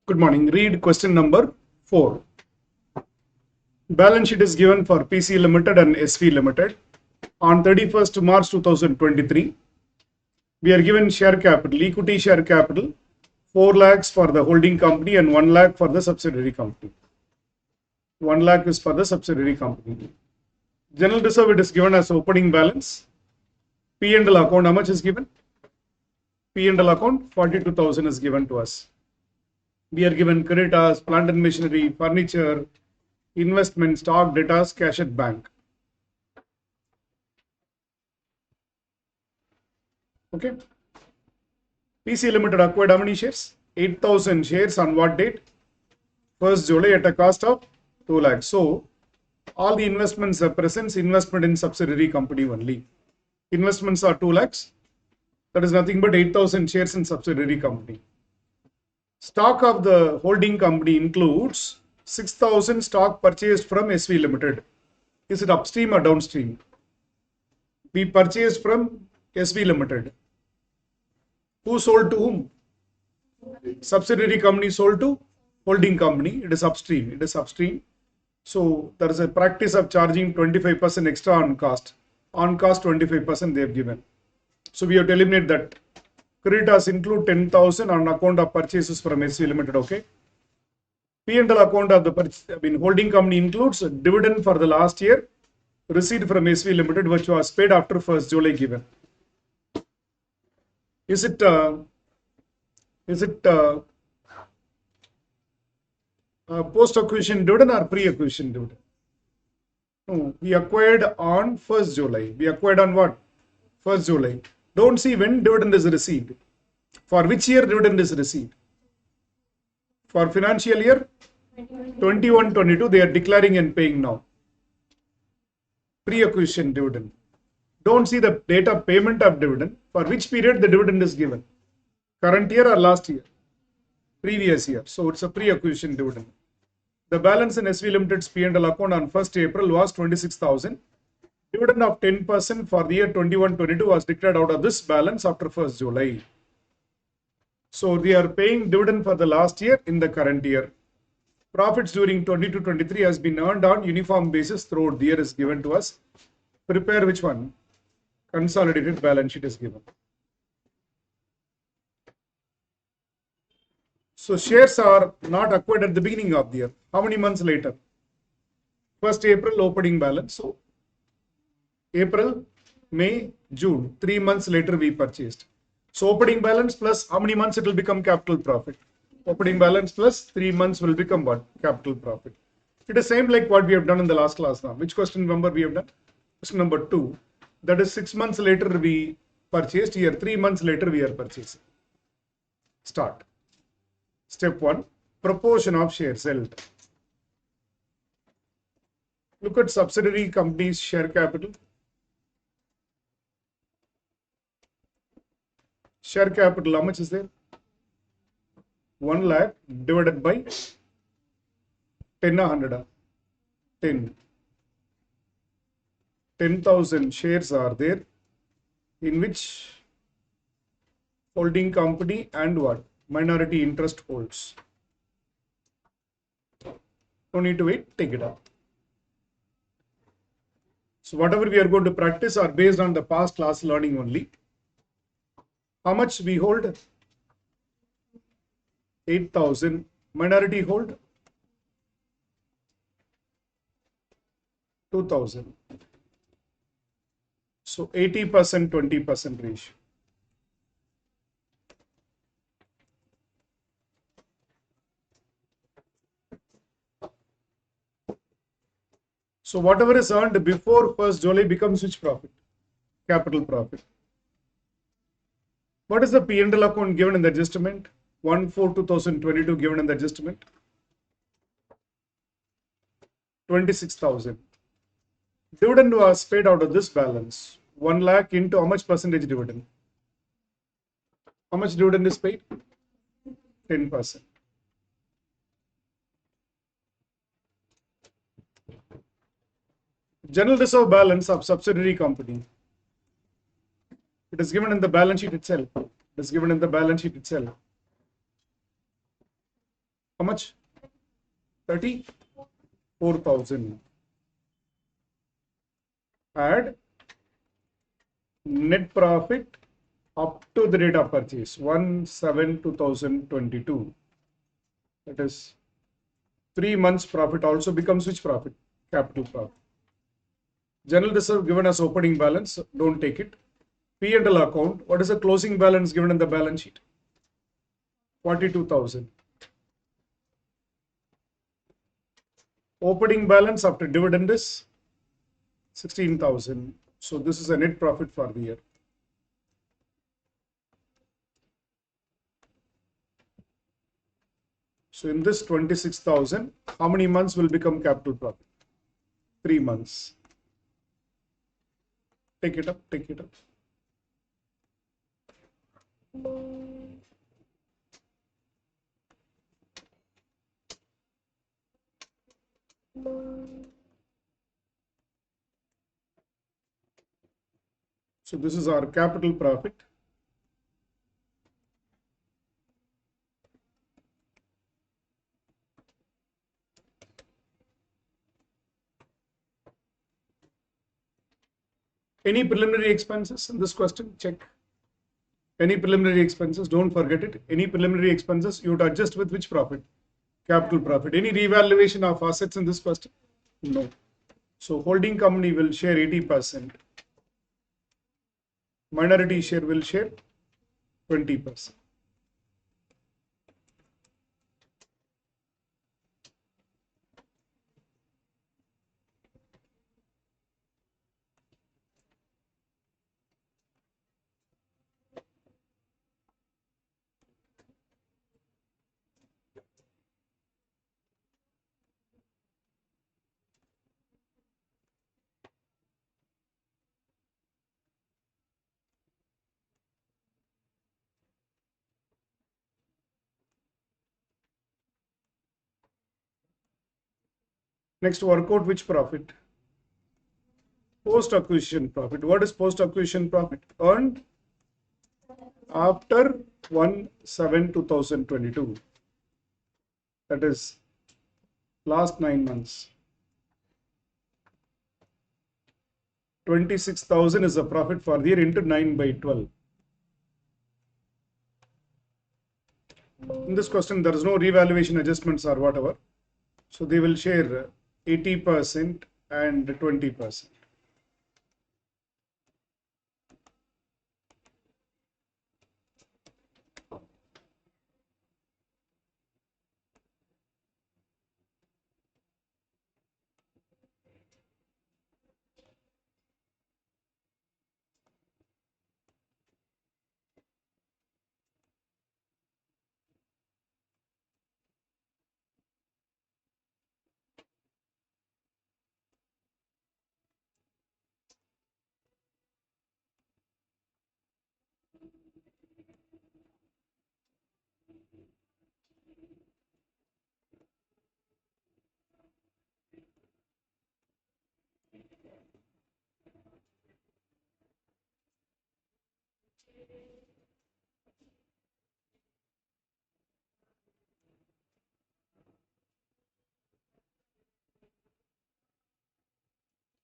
Good morning. Read question number 4. Balance sheet is given for PC Limited and SV Limited on 31st March 2023. We are given share capital, equity share capital, 4 lakhs for the holding company and 1 lakh for the subsidiary company. 1 lakh is for the subsidiary company. General reserve it is given as opening balance. P&L account, how much is given? P&L account 42,000 is given to us. We are given creditors, plant and machinery, furniture, investment, stock, debtors, cash at bank. Okay. PC Limited acquired how many shares? 8,000 shares on what date? 1st July at a cost of 2 lakhs. So, all the investments are present, investment in subsidiary company only. Investments are 2 lakhs. That is nothing but 8,000 shares in subsidiary company. Stock of the holding company includes 6,000 stock purchased from SV Limited. Is it upstream or downstream? We purchased from SV Limited. Who sold to whom? Subsidiary company sold to holding company. It is upstream. It is upstream. So there is a practice of charging 25% extra on cost. On cost 25% they have given. So we have to eliminate that. Creditors include 10,000 on account of purchases from SV Limited. Okay. P&L account of the holding company includes dividend for the last year received from SV Limited, which was paid after 1st July given. Is it post-acquisition dividend or pre-acquisition dividend? No, we acquired on 1st July. We acquired on what? 1st July. Don't see when dividend is received. For which year dividend is received? For financial year 21-22, they are declaring and paying now. Pre-acquisition dividend. Don't see the date of payment of dividend. For which period the dividend is given? Current year or last year? Previous year. So it's a pre-acquisition dividend. The balance in SV Limited's P&L account on 1st April was 26,000. Dividend of 10% for the year 21-22 was declared out of this balance after 1st July. So they are paying dividend for the last year in the current year. Profits during 22-23 has been earned on uniform basis throughout the year is given to us. Prepare which one? Consolidated balance sheet is given. So shares are not acquired at the beginning of the year. How many months later? 1st April opening balance. So April, May, June. 3 months later we purchased. So opening balance plus how many months it will become capital profit? Opening balance plus 3 months will become what? Capital profit. It is same like what we have done in the last class now. Which question number we have done? Question number 2. That is 6 months later we purchased. Here 3 months later we are purchasing. Start. Step 1. Proportion of shares held. Look at subsidiary companies' share capital. Share capital, how much is there? 1 lakh divided by 10 or 100? 10. 10,000 shares are there in which holding company and what? Minority interest holds. No need to wait, take it up. So whatever we are going to practice are based on the past class learning only. How much we hold? 8,000. Minority hold? 2,000. So 80%, 20% ratio. So whatever is earned before 1st July becomes which profit? Capital profit. What is the P&L account given in the adjustment? 1/4/2022 given in the adjustment? 26,000. Dividend was paid out of this balance. 1 lakh into how much percentage dividend? How much dividend is paid? 10%. General reserve balance of subsidiary company. It is given in the balance sheet itself. It is given in the balance sheet itself. How much? 34,000. Add net profit up to the date of purchase 1/7/2022. That is 3 months profit also becomes which profit? Capital profit. General reserve given as opening balance, don't take it. P&L account, what is the closing balance given in the balance sheet? 42,000. Opening balance after dividend is 16,000. So this is a net profit for the year. So in this 26,000, how many months will become capital profit? 3 months. Take it up, take it up. So this is our capital profit. Any preliminary expenses in this question? Check. Any preliminary expenses? Don't forget it. Any preliminary expenses you would adjust with which profit? Capital profit. Any revaluation of assets in this question? No. So holding company will share 80%. Minority share will share 20%. Next, work out which profit? Post acquisition profit. What is post acquisition profit? Earned after 1/7/2022. That is last 9 months. 26,000 is the profit for the year into 9/12. In this question, there is no revaluation adjustments or whatever. So they will share 80% and 20%.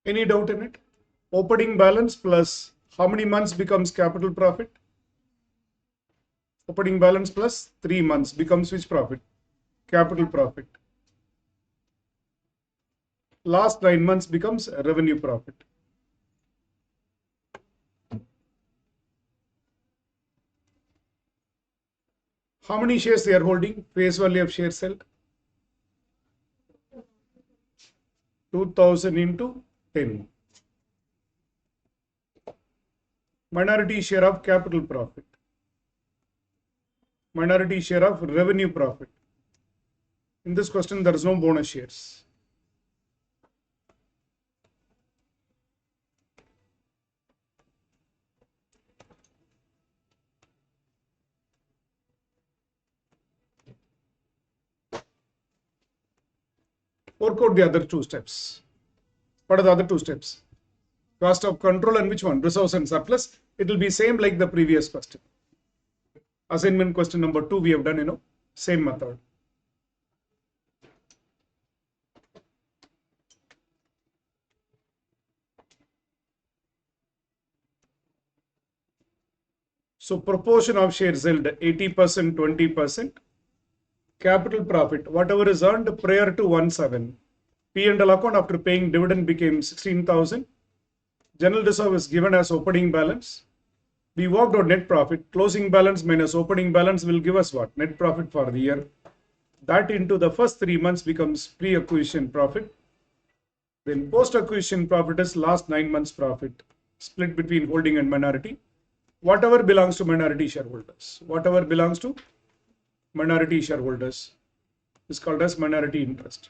Any doubt in it? Opening balance plus how many months becomes capital profit? Opening balance plus 3 months becomes which profit? Capital profit. Last 9 months becomes revenue profit. How many shares they are holding? Face value of shares held? 2,000 into 10. Minority share of capital profit. Minority share of revenue profit. In this question, there is no bonus shares. Work out the other 2 steps. What are the other 2 steps? Cost of control and which one? Reserves and surplus. It will be same like the previous question. Assignment question number 2 we have done, same method. So proportion of shares held 80%, 20%. Capital profit, whatever is earned prior to 1/7. P&L account after paying dividend became 16,000. General reserve is given as opening balance. We worked out net profit. Closing balance minus opening balance will give us what? Net profit for the year. That into the first 3 months becomes pre-acquisition profit. Then post-acquisition profit is last 9 months profit, split between holding and minority. Whatever belongs to minority shareholders. Whatever belongs to minority shareholders is called as minority interest.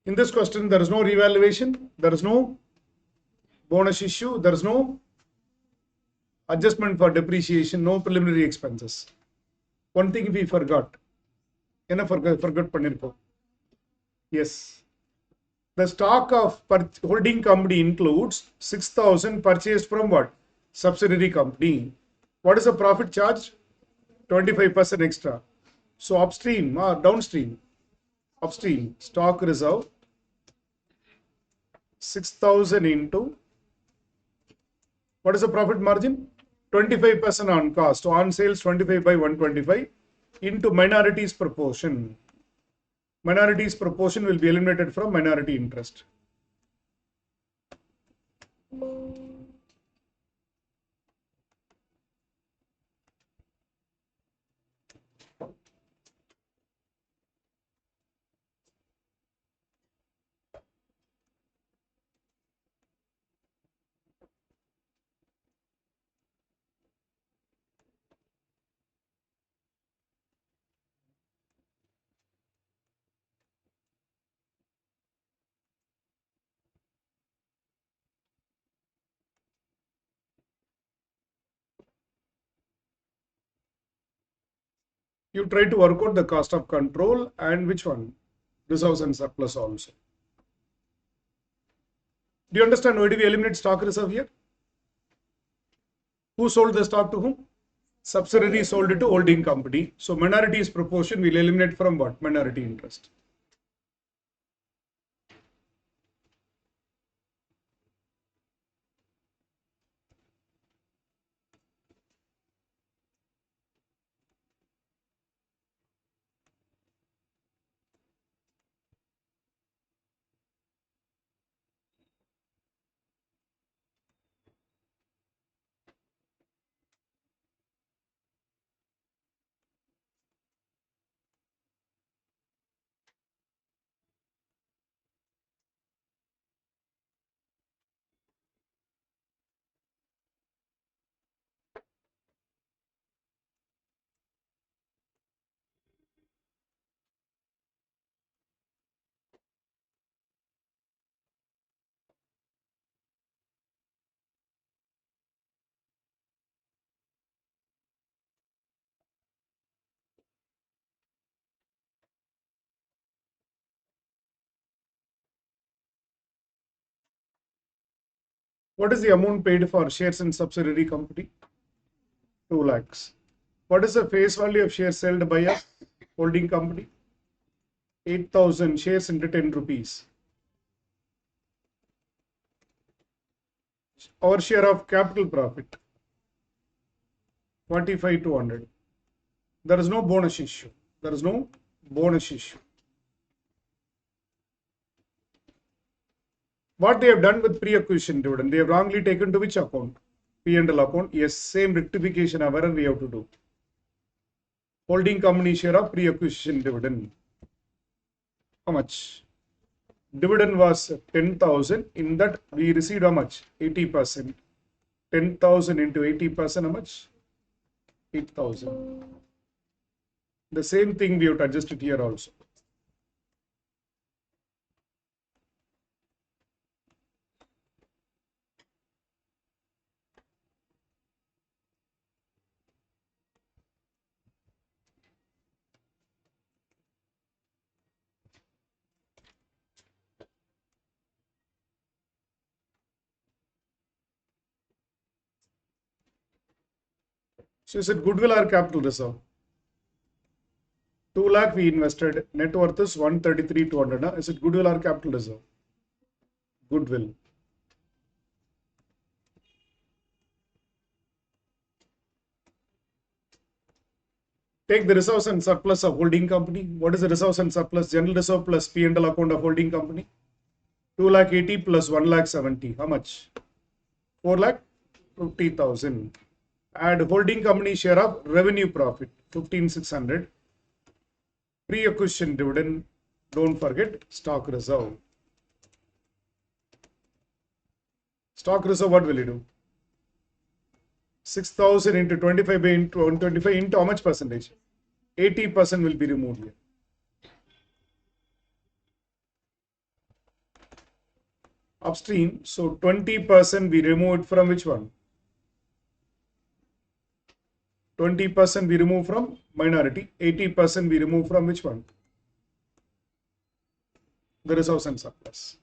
In this question, there is no revaluation, there is no bonus issue, there is no adjustment for depreciation, no preliminary expenses. One thing we forgot. Forgot பண்ணிருப்போம். Yes. The stock of holding company includes 6,000 purchased from what? Subsidiary company. What is the profit charge? 25% extra. So upstream or downstream? Upstream stock reserve 6,000 into what is the profit margin? 25% on cost. So on sales 25 by 125 into minorities proportion. Minorities proportion will be eliminated from minority interest. You try to work out the cost of control and which one? Reserves and surplus also. Do you understand why do we eliminate stock reserve here? Who sold the stock to whom? Subsidiary sold it to holding company. So minorities proportion will eliminate from what? Minority interest. What is the amount paid for shares in subsidiary company? 2 lakhs. What is the face value of shares held by a holding company? 8,000 shares into 10 rupees. Our share of capital profit 45,200. There is no bonus issue. There is no bonus issue. What they have done with pre-acquisition dividend, they have wrongly taken to which account? P&L account. Yes, same rectification of error we have to do. Holding company share of pre-acquisition dividend. How much? Dividend was 10,000. In that we received how much? 80%. 10,000 into 80%, how much? 8,000. The same thing we have to adjust it here also. So is it goodwill or capital reserve? 2 lakh we invested, net worth is 133,200. Is it goodwill or capital reserve? Goodwill. Take the reserves and surplus of holding company. What is the reserves and surplus? General reserve plus P&L account of holding company. 2,80,000 plus 1,70,000. How much? 4,50,000. Add holding company share of revenue profit. 15,600. Pre-acquisition dividend. Don't forget stock reserve. Stock reserve, what will you do? 6,000 into 25 into 125 into how much percentage? 80% will be removed here. Upstream, so 20% we removed from which one? 20% we remove from minority, 80% we remove from which one? The reserves and surplus.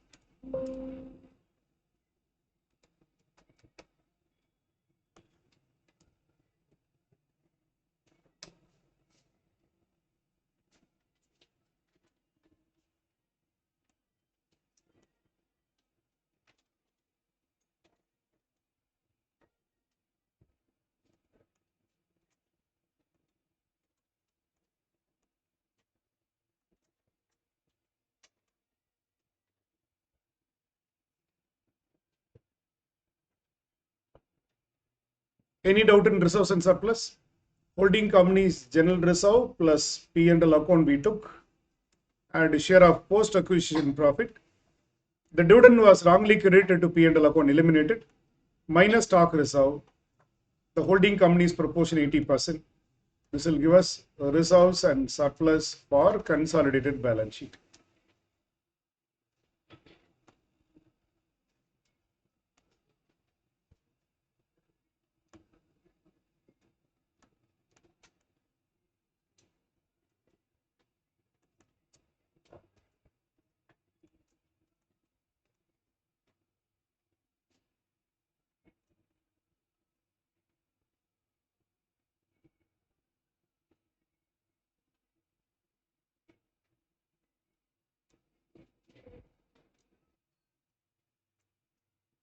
Any doubt in reserves and surplus? Holding company's general reserve plus P&L account we took and share of post-acquisition profit. The dividend was wrongly credited to P&L account, eliminated, minus stock reserve. The holding company's proportion 80%. This will give us reserves and surplus for consolidated balance sheet.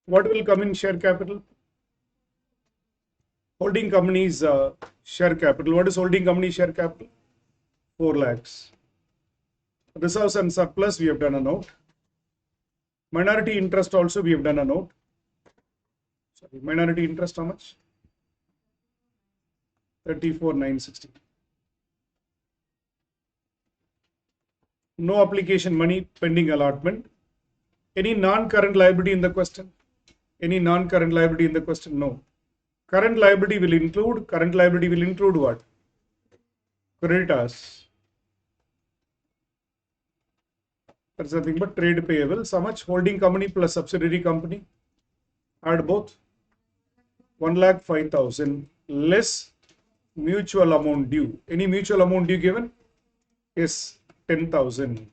What will come in share capital? Holding company's share capital. What is holding company share capital? 4 lakhs. Reserves and surplus, we have done a note. Minority interest also, we have done a note. Sorry, minority interest how much? 34,960. No application money pending allotment. Any non-current liability in the question? Any non-current liability in the question? No. Current liability will include what? Creditors. That's nothing but trade payables. How much? Holding company plus subsidiary company. Add both. 1,05,000 less mutual amount due. Any mutual amount due given? Yes, 10,000.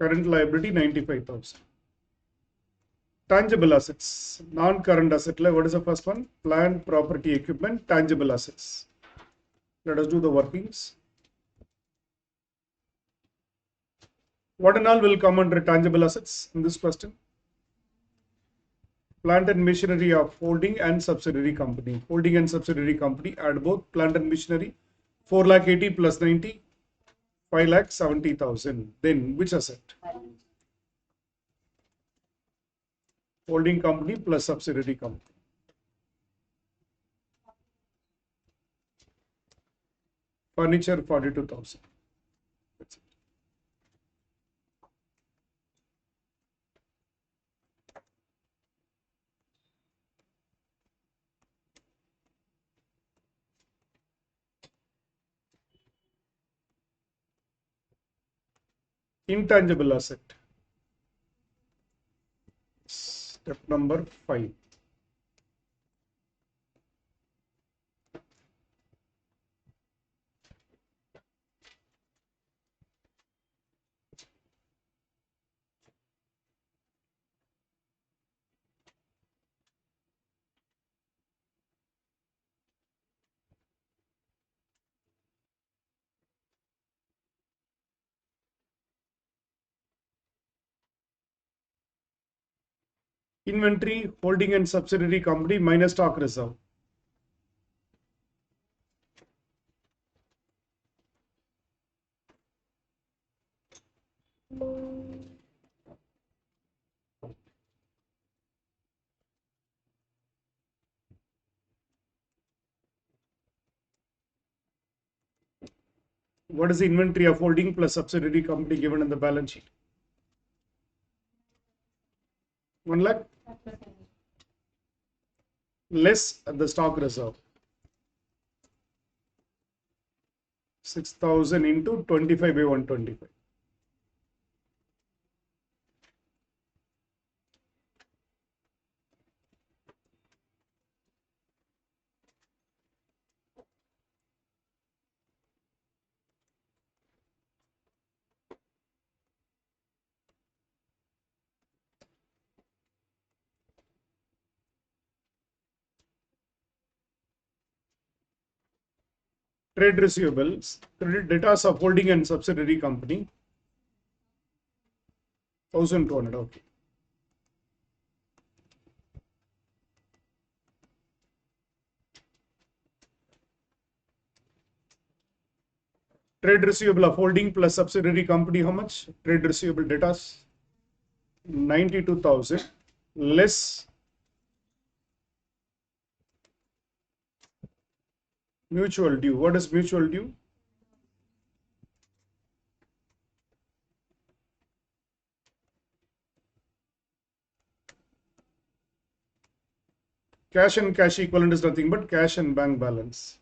Current liability 95,000. Tangible assets, non-current asset. What is the first one? Plant, property, equipment, tangible assets. Let us do the workings. What and all will come under tangible assets in this question? Plant and machinery of holding and subsidiary company. Holding and subsidiary company, add both. Plant and machinery, 4,80,000 plus 90, 5,70,000. Then which asset? Holding company plus subsidiary company. Furniture 42,000. That's it. Intangible asset. Step number 5. Inventory, holding and subsidiary company minus stock reserve. What is the inventory of holding plus subsidiary company given in the balance sheet? 1 lakh less the stock reserve. 6,000 into 25 by 125. Trade receivables, credit debtors of holding and subsidiary company, 1,200. Okay. Trade receivable of holding plus subsidiary company, how much? Trade receivable debtors, 92,000 less mutual due. What is mutual due? Cash and cash equivalent is nothing but cash and bank balance.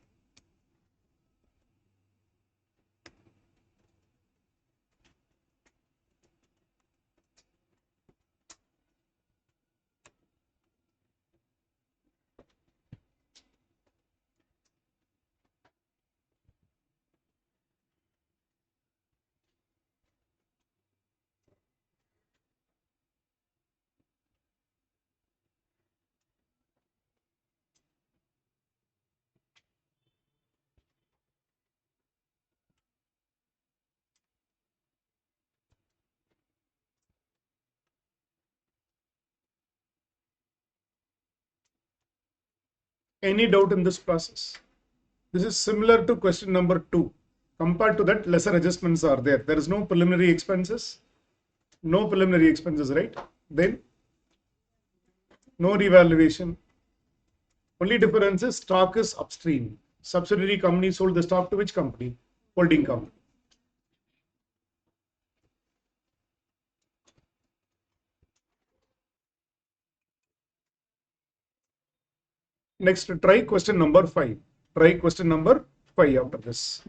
Any doubt in this process? This is similar to question number 2. Compared to that, lesser adjustments are there. There is no preliminary expenses. No preliminary expenses, right? Then no revaluation. Only difference is stock is upstream. Subsidiary company sold the stock to which company? Holding company. Next, try question number 5. Try question number 5 after this.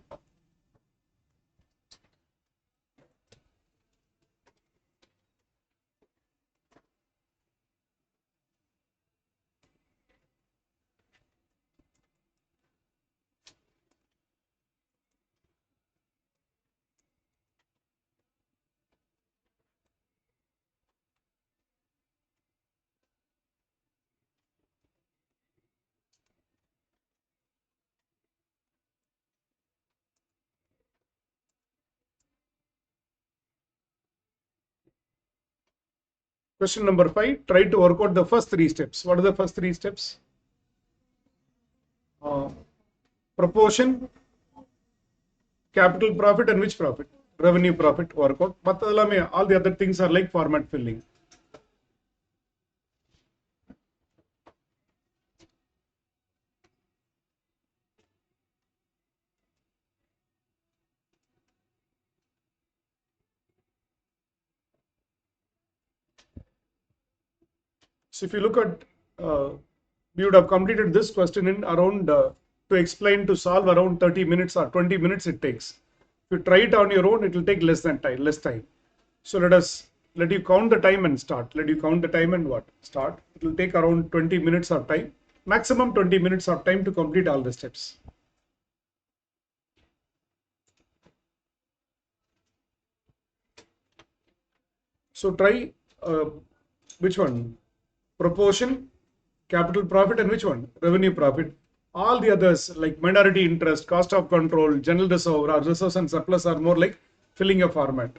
Question number 5, try to work out the first 3 steps. What are the first 3 steps? Proportion, capital profit, and which profit? Revenue profit work out. All the other things are like format filling. So if you look at, we would have completed this question in around, to explain, to solve around 30 minutes or 20 minutes it takes. If you try it on your own, it will take less time. So let you count the time and start. Let you count the time and what? Start. It will take around 20 minutes of time. Maximum 20 minutes of time to complete all the steps. So try which one? Proportion, capital profit, and which one? Revenue profit. All the others like minority interest, cost of control, general reserve, or reserves and surplus are more like filling a format.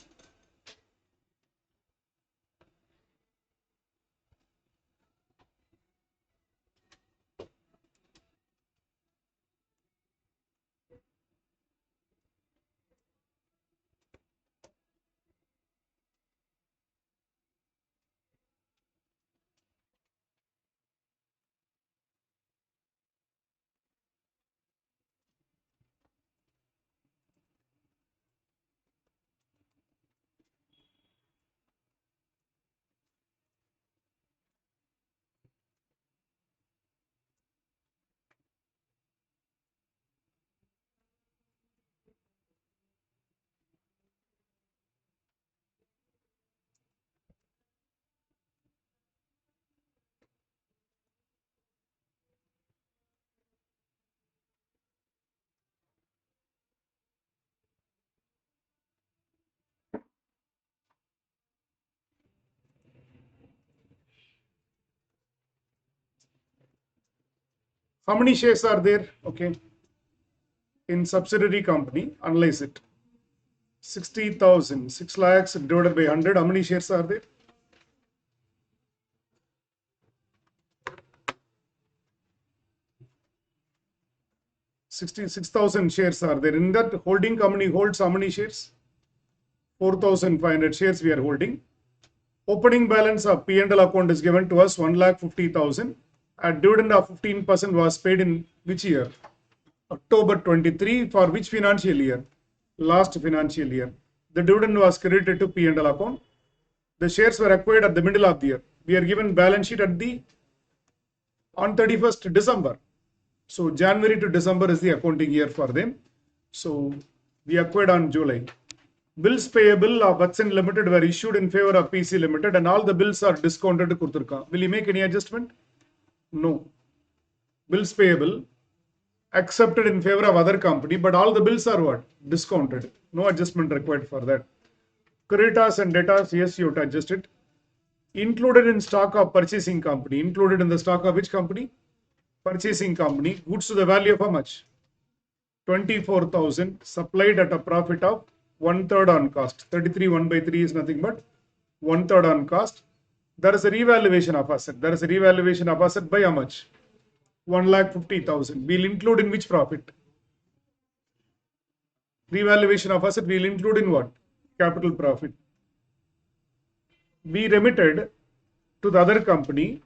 How many shares are there? Okay. In subsidiary company, analyze it. 60,000, 6 lakhs divided by 100. How many shares are there? 66,000 shares are there. In that holding company holds how many shares? 4,500 shares we are holding. Opening balance of P&L account is given to us 1,50,000. A dividend of 15% was paid in which year? October 23. For which financial year? Last financial year. The dividend was credited to P&L account. The shares were acquired at the middle of the year. We are given balance sheet on 31st December. So January to December is the accounting year for them. So we acquired on July. Bills payable of Hudson Limited were issued in favor of PC Limited and all the bills are discounted to Kurturka. Will you make any adjustment? No. Bills payable accepted in favor of other company, but all the bills are what? Discounted. No adjustment required for that. Creditors and debtors, yes, you have to adjust it. Included in stock of purchasing company. Included in the stock of which company? Purchasing company. Goods to the value of how much? 24,000 supplied at a profit of 1/3 on cost. 33 1 by 3 is nothing but 1/3 on cost. There is a revaluation of asset. There is a revaluation of asset by how much? 1,50,000. We'll include in which profit? Revaluation of asset we'll include in what? Capital profit. We remitted to the other company,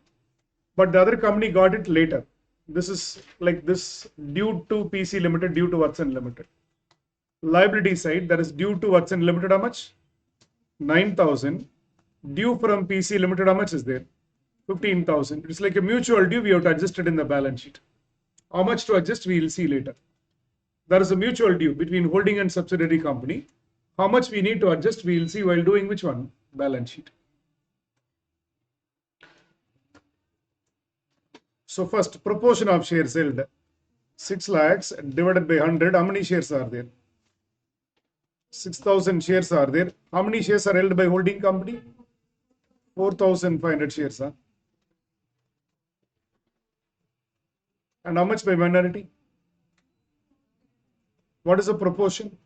but the other company got it later. This is like this due to PC Limited, due to Watson Limited. Liability side, that is due to Watson Limited, how much? 9,000. Due from PC Limited, how much is there? 15,000. It's like a mutual due, we have to adjust it in the balance sheet. How much to adjust, we will see later. There is a mutual due between holding and subsidiary company. How much we need to adjust, we will see while doing which one? Balance sheet. So first, proportion of shares held. 6 lakhs divided by 100. How many shares are there? 6,000 shares are there. How many shares are held by holding company? 4,500 shares. Huh? And how much by minority? What is the proportion?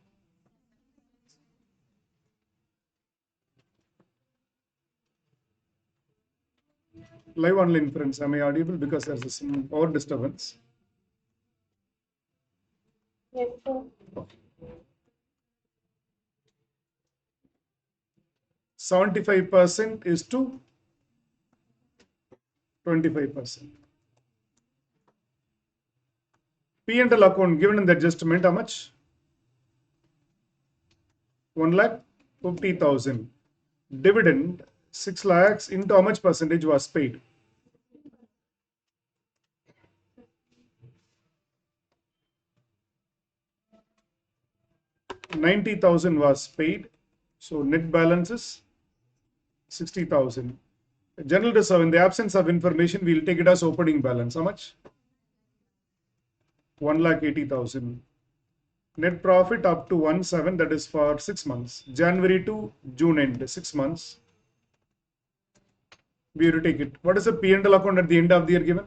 Live online inference. Am I audible? Because there's some power disturbance. Yes, sir. 75% is to 25%. P&L account given in the adjustment, how much? 1,50,000. Dividend 6 lakhs into how much percentage was paid? 90,000 was paid. So net balance is 60,000. General reserve, in the absence of information, we'll take it as opening balance. How much? 1,80,000. Net profit up to 1,7, that is for 6 months. January to June end, 6 months. We have to take it. What is the P&L account at the end of the year given?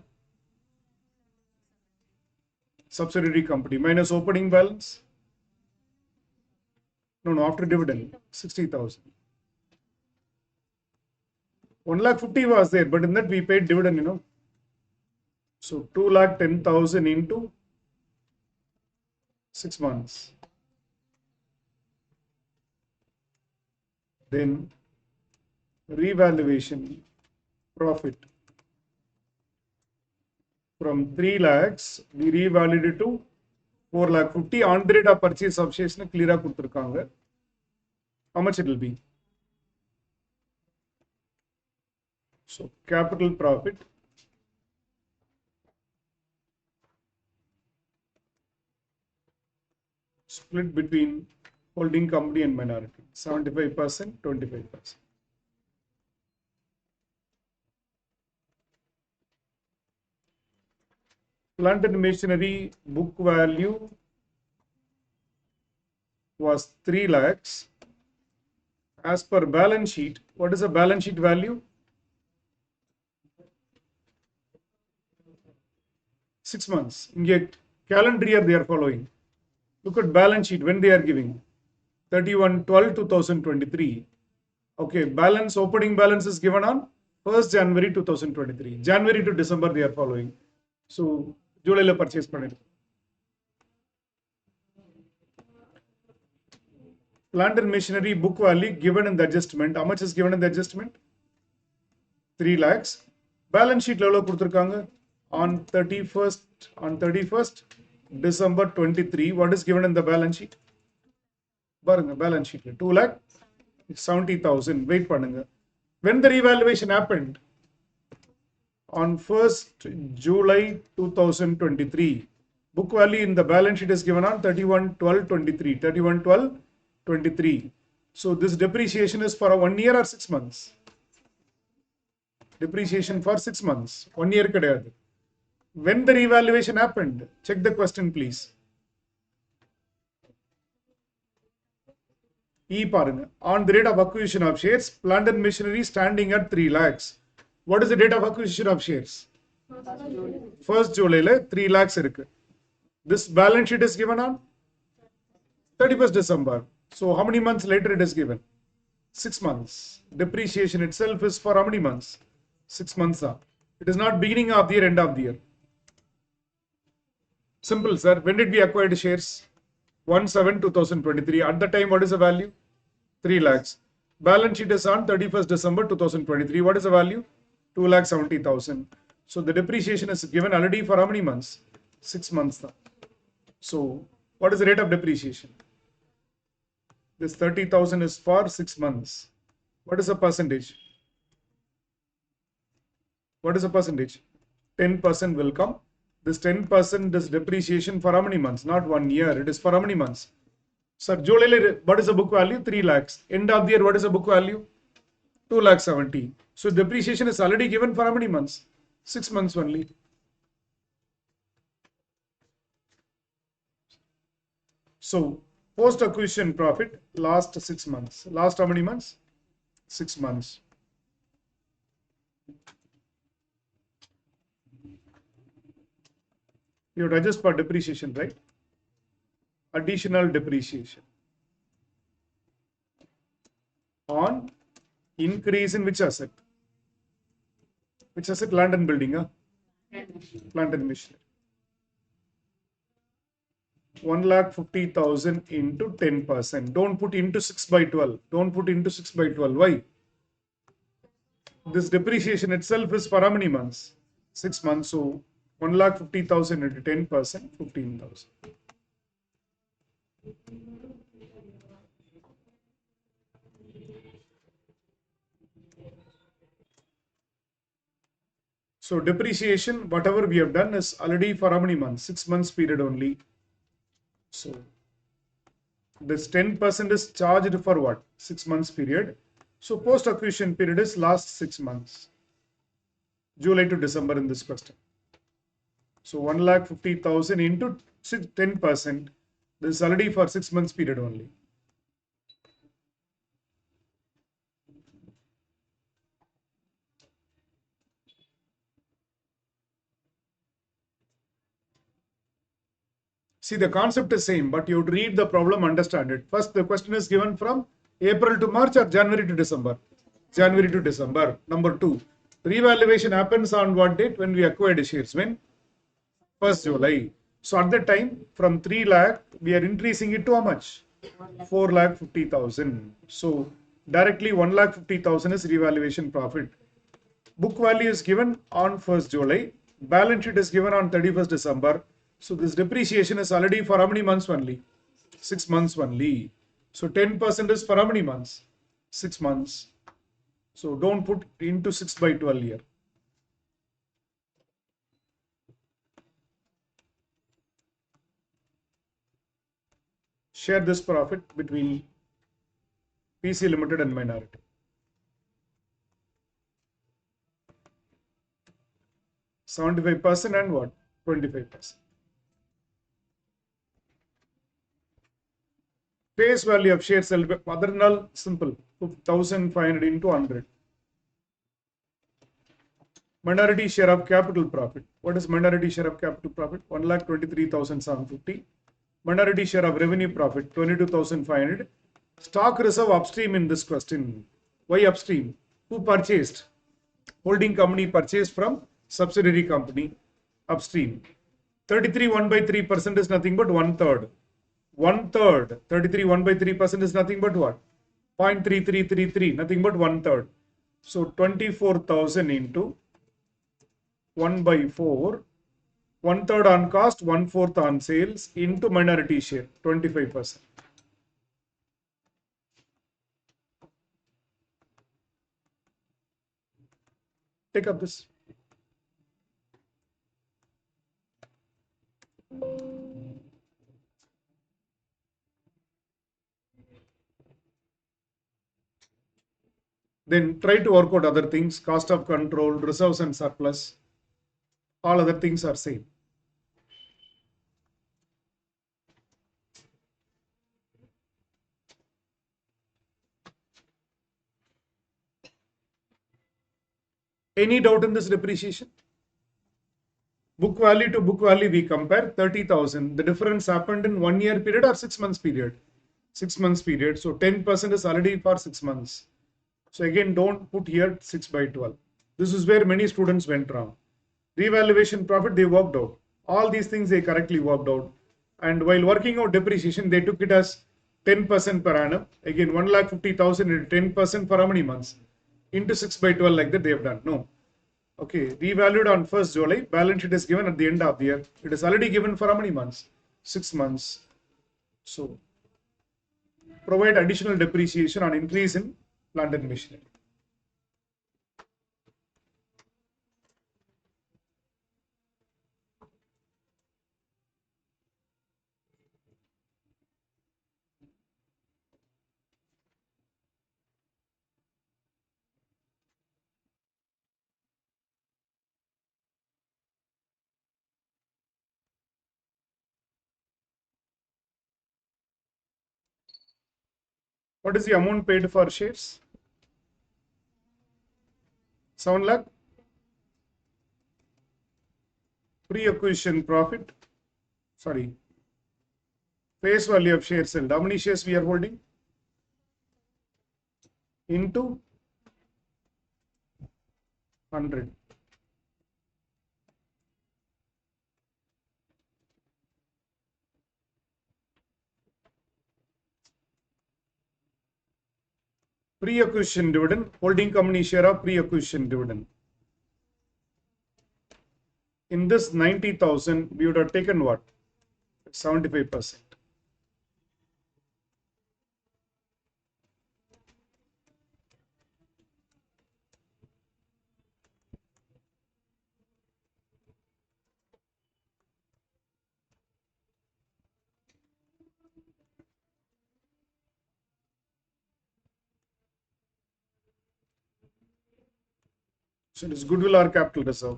Subsidiary company minus opening balance. No, after dividend, 60,000. 1,50,000 was there, but in that we paid dividend. So 2,10,000 into 6 months. Then revaluation profit from 3 lakhs, we revalued it to 4,50,000 on the rate of purchase of shares clear kuduthirukanga. How much it will be? So capital profit split between holding company and minority, 75%, 25%. Plant and machinery book value was 3 lakhs. As per balance sheet, what is the balance sheet value? 6 months. Yet calendar year they are following. Look at balance sheet when they are giving 31/12/2023. Okay, balance opening balance is given on 1st January 2023. January to December they are following. So July la purchase panniru. Plant and machinery book value given in the adjustment. How much is given in the adjustment? 3 lakhs. Balance sheet level kuduthirukanga on 31st December 23. What is given in the balance sheet? Balance sheet 2,70,000. Wait pannunga. When the revaluation happened on 1st July 2023, book value in the balance sheet is given on 31/12/23. 31/12/23. So this depreciation is for 1 year or 6 months? Depreciation for 6 months. 1 year kadayadu. When the revaluation happened? Check the question, please. On the rate of acquisition of shares, plant and machinery standing at 3 lakhs. What is the date of acquisition of shares? 1st July, 3 lakhs. This balance sheet is given on 31st December. So how many months later it is given? 6 months. Depreciation itself is for how many months? 6 months. It is not beginning of the year, end of the year. Simple, sir. When did we acquire the shares? 1/7/2023. At the time, what is the value? 3 lakhs. Balance sheet is on 31st December 2023. What is the value? 2,70,000. So the depreciation is given already for how many months? 6 months. So what is the rate of depreciation? This 30,000 is for 6 months. What is the percentage? What is the percentage? 10% will come. This 10% is depreciation for how many months? Not 1 year. It is for how many months? Sir, July, what is the book value? 3 lakhs. End of the year, what is the book value? 2,70,000. So depreciation is already given for how many months? 6 months only. So post acquisition profit last 6 months. Last how many months? 6 months. You would adjust for depreciation, right? Additional depreciation on increase in which asset? Which asset? Land and building, Plant and machinery. 1,50,000 into 10%. Don't put into 6/12. Don't put into 6/12. Why? This depreciation itself is for how many months? 6 months. So 1,50,000 into 10%, 15,000. So depreciation, whatever we have done is already for how many months? 6 months period only. So This 10% is charged for what? 6 months period. So post acquisition period is last 6 months, July to December in this question. So 1,50,000 into 10%. This is already for 6 months period only. See, the concept is same, but you have to read the problem, understand it. First, the question is given from April to March or January to December? January to December. Number two, revaluation happens on what date? When we acquired the shares. When? 1st July. So at that time, from 3 lakh, we are increasing it to how much? 4,50,000. So directly 1,50,000 is revaluation profit. Book value is given on 1st July. Balance sheet is given on 31st December. So this depreciation is already for how many months only? 6 months only. So 10% is for how many months? 6 months. So don't put into 6 by 12 here. Share this profit between PC Limited and minority. 75% and what? 25%. Face value of shares held by other than all simple 1,500 into 100. Minority share of capital profit. What is minority share of capital profit? 1,23,750. Minority share of revenue profit 22,500. Stock reserve upstream in this question. Why upstream? Who purchased? Holding company purchased from subsidiary company upstream. 33 1 by 3% is nothing but one third. One third. 33 1 by 3% is nothing but what? 0.3333, nothing but one third. So 24,000 into 1 by 4, one third on cost, 1/4 on sales into minority share, 25%. Take up this. Then try to work out other things, cost of control, reserves and surplus. All other things are same. Any doubt in this depreciation? Book value to book value we compare 30,000. The difference happened in 1 year period or 6 months period? 6 months period. So 10% is already for 6 months. So again, don't put here 6 by 12. This is where many students went wrong. Revaluation profit, they worked out. All these things they correctly worked out. And while working out depreciation, they took it as 10% per annum. Again, 1,50,000 into 10% for how many months? Into 6 by 12 like that they have done. No. Okay, revalued on 1st July. Balance sheet is given at the end of the year. It is already given for how many months? 6 months. So provide additional depreciation on increase in plant and machinery. What is the amount paid for shares? 7 lakh. Pre-acquisition profit. Sorry. Face value of shares held. How many shares we are holding? Into 100. Pre-acquisition dividend, holding company share of pre-acquisition dividend. In this 90,000, we would have taken what? 75%. So it is goodwill or capital reserve.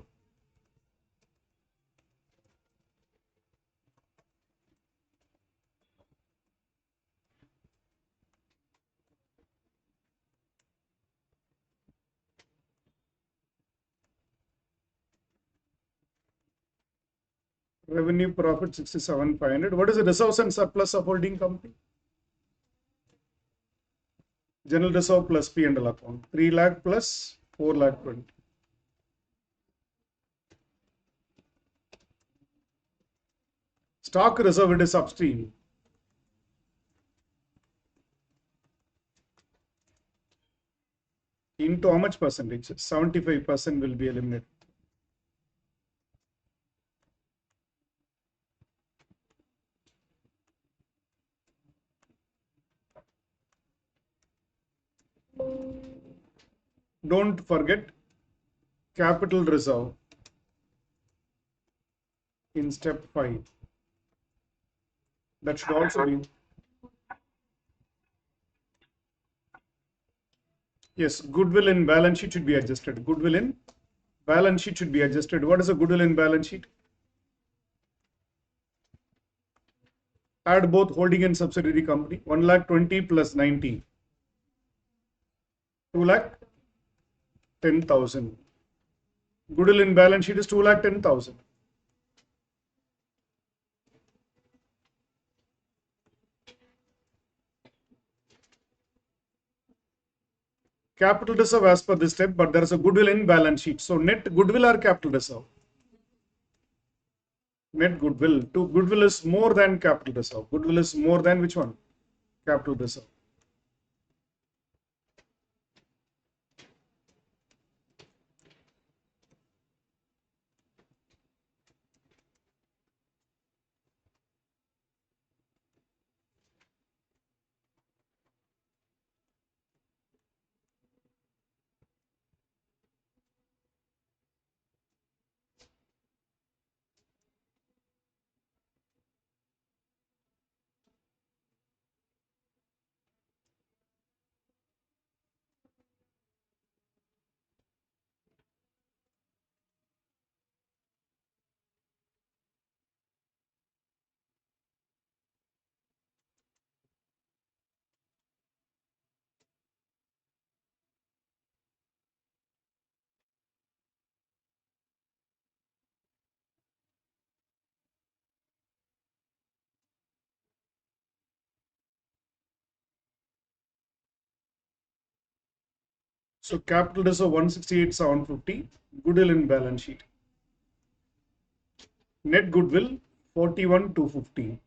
Revenue profit 67,500. What is the reserves and surplus of holding company? General reserve plus P&L account. 3 lakh plus 4 lakh 20. Stock reserve, it is upstream. Into how much percentage? 75% will be eliminated. Don't forget capital reserve in step 5. That should also be. Yes, goodwill in balance sheet should be adjusted. Goodwill in balance sheet should be adjusted. What is a goodwill in balance sheet? Add both holding and subsidiary company. 1 lakh 20 plus 90. 2 lakh 10,000. Goodwill in balance sheet is 2 lakh 10,000. Capital reserve as per this step, but there is a goodwill in balance sheet. So net goodwill or capital reserve? Net goodwill. To goodwill is more than capital reserve. Goodwill is more than which one? Capital reserve. So capital reserve 168,750. Goodwill in balance sheet. Net goodwill 41,250.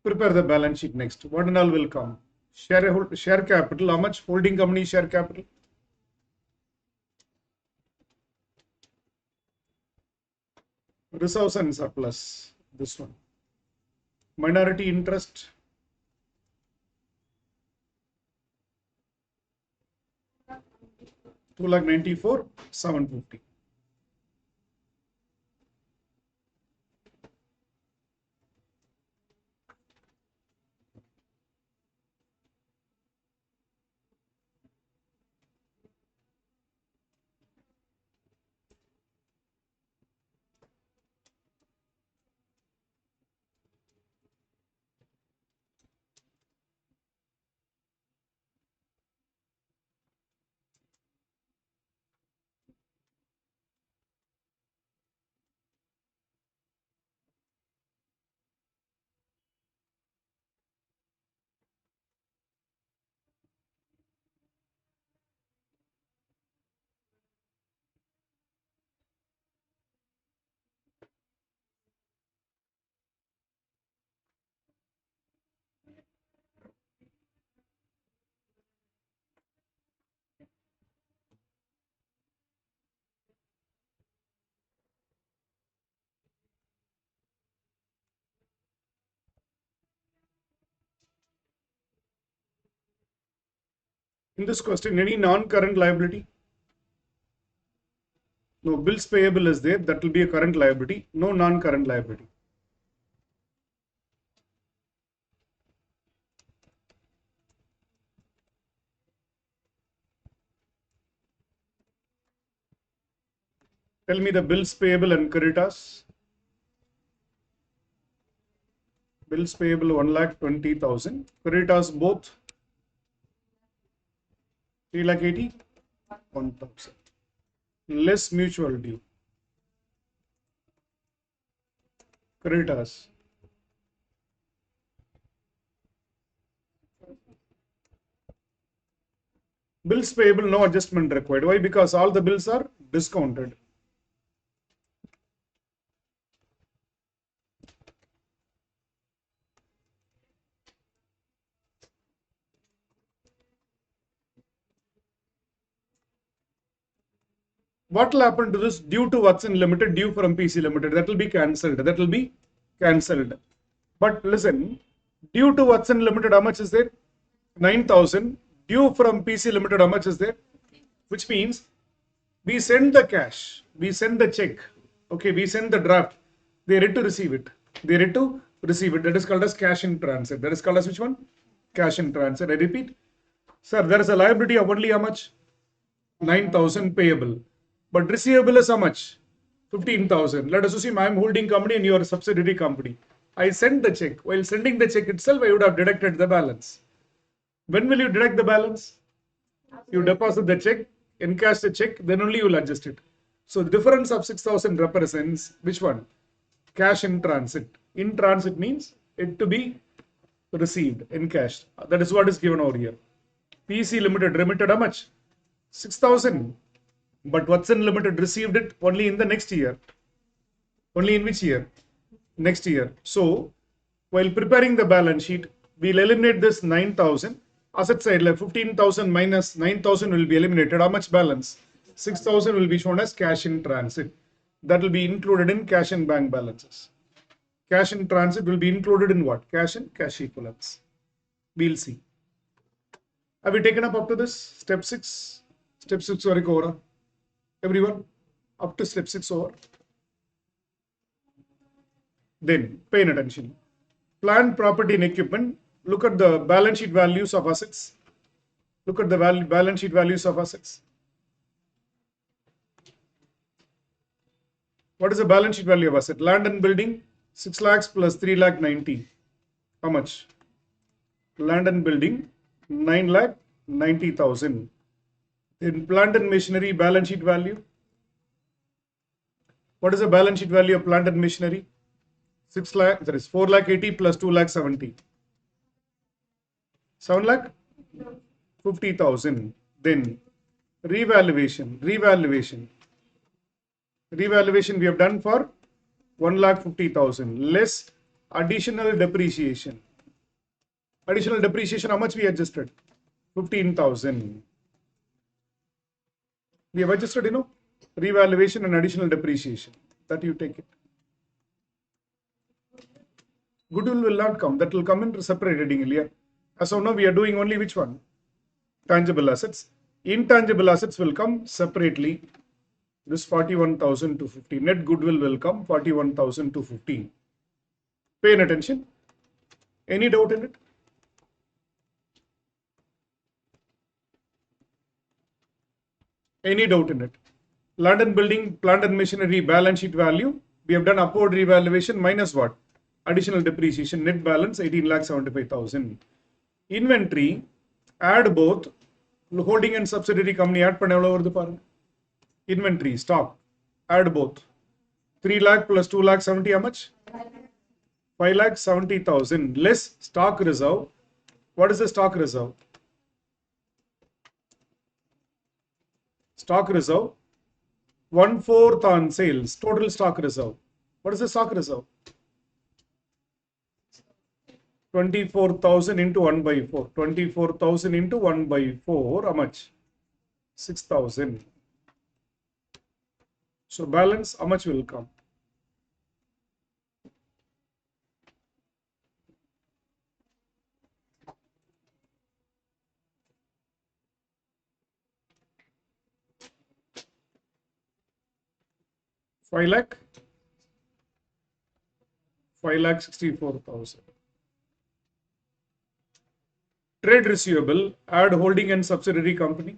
Prepare the balance sheet next. What and all will come? Share capital. How much holding company share capital? Reserves and surplus. This one. Minority interest. Two lakh 94, 750. In this question, any non-current liability? No, bills payable is there. That will be a current liability. No non-current liability. Tell me the bills payable and creditors. Bills payable 1,20,000. Creditors both 3,81,000. Less mutual due. Creditors. Bills payable, no adjustment required. Why? Because all the bills are discounted. What will happen to this? Due to Watson Limited, due from PC Limited, that will be cancelled. That will be cancelled. But listen, due to Watson Limited, how much is there? 9,000. Due from PC Limited, how much is there? Which means we send the cash, we send the check, okay, we send the draft. They are ready to receive it. They are ready to receive it. That is called as cash in transit. That is called as which one? Cash in transit. I repeat, sir, there is a liability of only how much? 9,000 payable. But receivable is how much? 15,000. Let us assume I am holding company and you are a subsidiary company. I send the check. While sending the check itself, I would have deducted the balance. When will you deduct the balance? You deposit the check, encash the check, then only you will adjust it. So the difference of 6,000 represents which one? Cash in transit. In transit means it to be received, encashed. That is what is given over here. PC Limited remitted how much? 6,000. But Watson Limited received it only in the next year. Only in which year? Next year. So while preparing the balance sheet, we'll eliminate this 9,000. Asset side, like 15,000 minus 9,000 will be eliminated. How much balance? 6,000 will be shown as cash in transit. That will be included in cash and bank balances. Cash in transit will be included in what? Cash and cash equivalents. We'll see. Have we taken up to this? Step 6. Step 6 or over. Everyone? Up to step 6 over. Then, pay attention. Plant, property and equipment. Look at the balance sheet values of assets. Look at the balance sheet values of assets. What is the balance sheet value of asset? Land and building, 6 lakhs plus 3 lakh 90. How much? Land and building, 9 lakh 90,000. Then plant and machinery balance sheet value. What is the balance sheet value of plant and machinery? 6 lakh, that is 4 lakh 80 plus 2 lakh 70. 7 lakh 50,000. Then revaluation we have done for 1 lakh 50,000 less additional depreciation. Additional depreciation, how much we adjusted? 15,000. We have adjusted, revaluation and additional depreciation. That you take it. Goodwill will not come. That will come in separate heading here. As of now, we are doing only which one? Tangible assets. Intangible assets will come separately. This 41,000 to 50. Net goodwill will come 41,000 to 15. Pay attention. Any doubt in it? Any doubt in it? Land and building, plant and machinery balance sheet value. We have done upward revaluation minus what? Additional depreciation. Net balance 18 lakh 75,000. Inventory, add both holding and subsidiary company add panna over the parent. Inventory, stock, add both. 3 lakh plus 2 lakh 70, how much? 5 lakh 70,000 less stock reserve. What is the stock reserve? Stock reserve, 1/4 on sales, total stock reserve. What is the stock reserve? 24,000 into 1 by 4. 24,000 into 1 by 4, how much? 6,000. So balance, how much will come? Five lakh 64,000. Trade receivable, add holding and subsidiary company.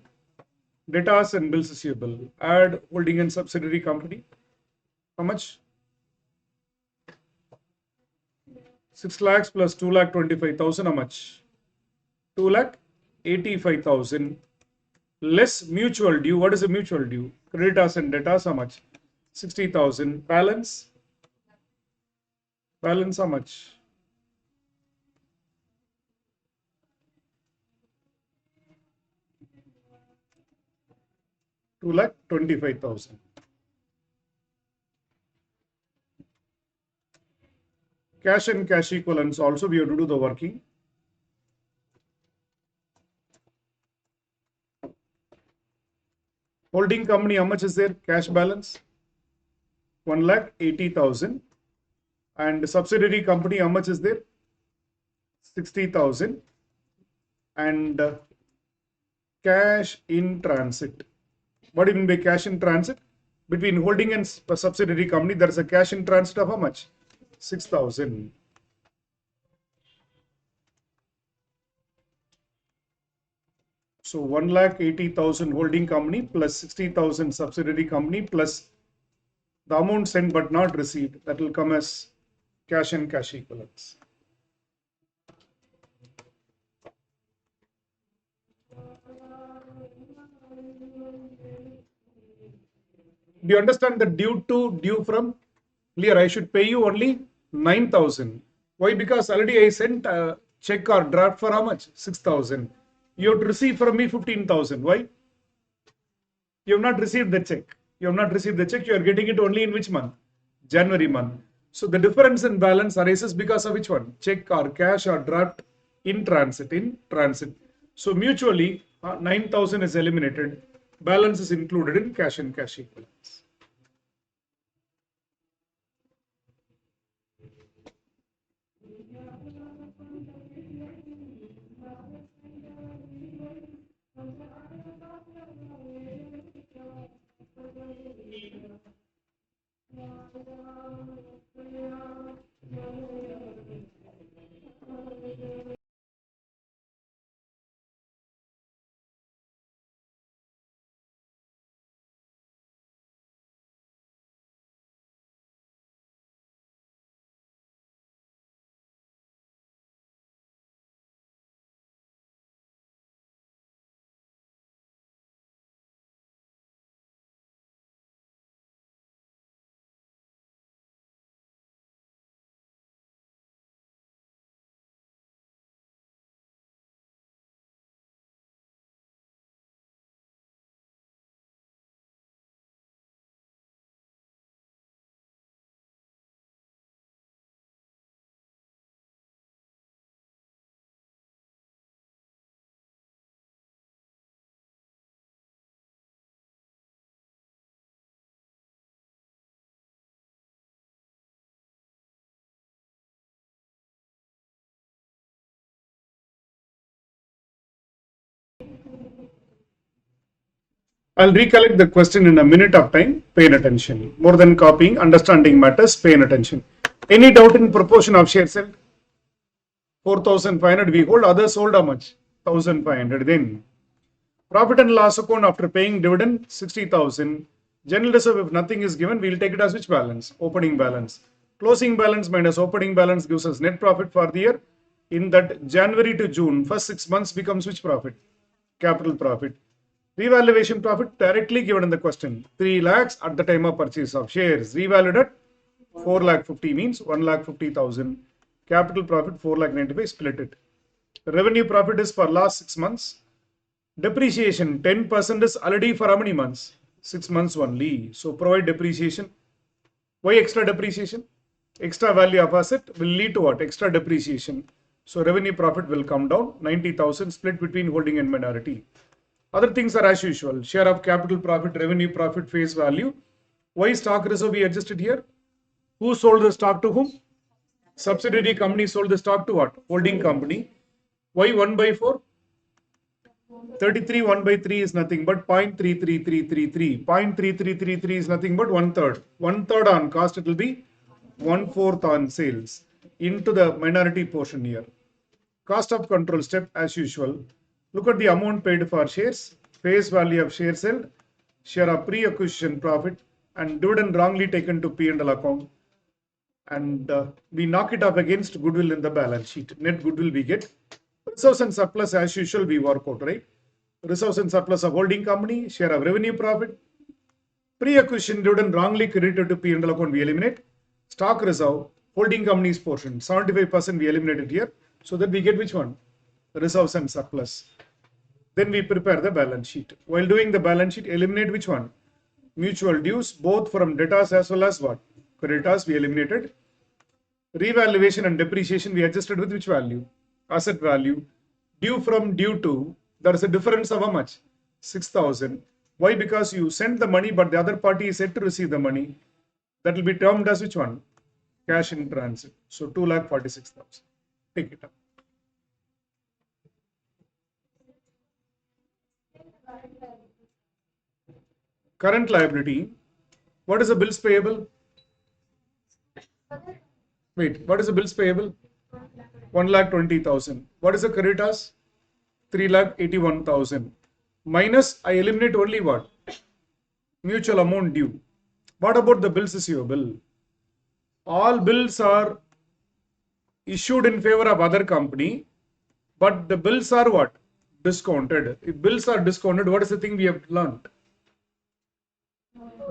Debtors and bills receivable. Add holding and subsidiary company. How much? 6 lakhs plus 2 lakh 25,000. How much? 2 lakh 85,000 less mutual due. What is the mutual due? Creditors and debtors. How much? 60,000. Balance. Balance how much? 2,25,000. Cash and cash equivalents also we have to do the working. Holding company, how much is there? Cash balance 1,80,000. And subsidiary company, how much is there? 60,000. And cash in transit. What do you mean by cash in transit? Between holding and subsidiary company, there is a cash in transit of how much? 6,000. So 1,80,000 holding company plus 60,000 subsidiary company plus the amount sent but not received. That will come as cash and cash equivalents. Do you understand the due to, due from? Clear, I should pay you only 9,000. Why? Because already I sent a check or draft for how much? 6,000. You have to receive from me 15,000. Why? You have not received the check. You have not received the check. You are getting it only in which month? January month. So the difference in balance arises because of which one? Check or cash or draft in transit. In transit. So mutually, 9,000 is eliminated. Balance is included in cash and cash equivalents. I'll recollect the question in a minute of time. Pay attention. More than copying, understanding matters. Pay attention. Any doubt in proportion of shares held? 4,500 we hold. Others hold how much? 1,500. Then profit and loss account after paying dividend 60,000. General reserve if nothing is given, we'll take it as which balance? Opening balance. Closing balance minus opening balance gives us net profit for the year. In that January to June, first 6 months becomes which profit? Capital profit. Revaluation profit directly given in the question. 3 lakhs at the time of purchase of shares. Revalued at 4 lakh 50 means 1 lakh 50,000. Capital profit 4 lakh 95, split it. Revenue profit is for last 6 months. Depreciation 10% is already for how many months? 6 months only. So provide depreciation. Why extra depreciation? Extra value of asset will lead to what? Extra depreciation. So revenue profit will come down. 90,000 split between holding and minority. Other things are as usual. Share of capital profit, revenue profit, face value. Why stock reserve we adjusted here? Who sold the stock to whom? Subsidiary company sold the stock to what? Holding company. Why 1 by 4? 33 1 by 3 is nothing but 0.33333. 0.3333 is nothing but 1/3. 1/3 on cost, it will be 1/4 on sales into the minority portion here. Cost of control step as usual. Look at the amount paid for shares. face value of shares held, share of pre-acquisition profit, and dividend wrongly taken to P&L account. And we knock it up against goodwill in the balance sheet. Net goodwill we get. Reserves and surplus as usual we work out, right? Reserves and surplus of holding company, share of revenue profit, pre-acquisition dividend wrongly credited to P&L account we eliminate. Stock reserve, holding company's portion, 75% we eliminated here. So that we get which one? Reserves and surplus. Then we prepare the balance sheet. While doing the balance sheet, eliminate which one? Mutual dues, both from debtors as well as what? Creditors we eliminated. Revaluation and depreciation we adjusted with which value? Asset value. Due from due to, there is a difference of how much? 6,000. Why? Because you sent the money, but the other party is yet to receive the money. That will be termed as which one? Cash in transit. So 2,46,000. Take it up. Current liability. What is the bills payable? Wait, what is the bills payable? 1,20,000. What is the creditors? 3,81,000. Minus, I eliminate only what? Mutual amount due. What about the bills receivable? All bills are issued in favor of other company, but the bills are what? Discounted. If bills are discounted, what is the thing we have learned?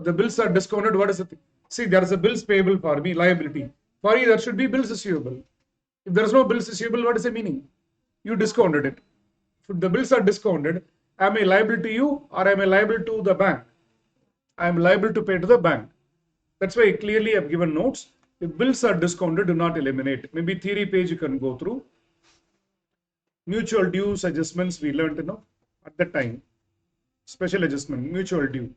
The bills are discounted. What is the thing? See, there is a bills payable for me, liability. For you, there should be bills receivable. If there is no bills receivable, what is the meaning? You discounted it. If the bills are discounted, am I liable to you or am I liable to the bank? I am liable to pay to the bank. That's why I clearly have given notes. If bills are discounted, do not eliminate. Maybe theory page you can go through. Mutual dues adjustments we learned at the time. Special adjustment, mutual due.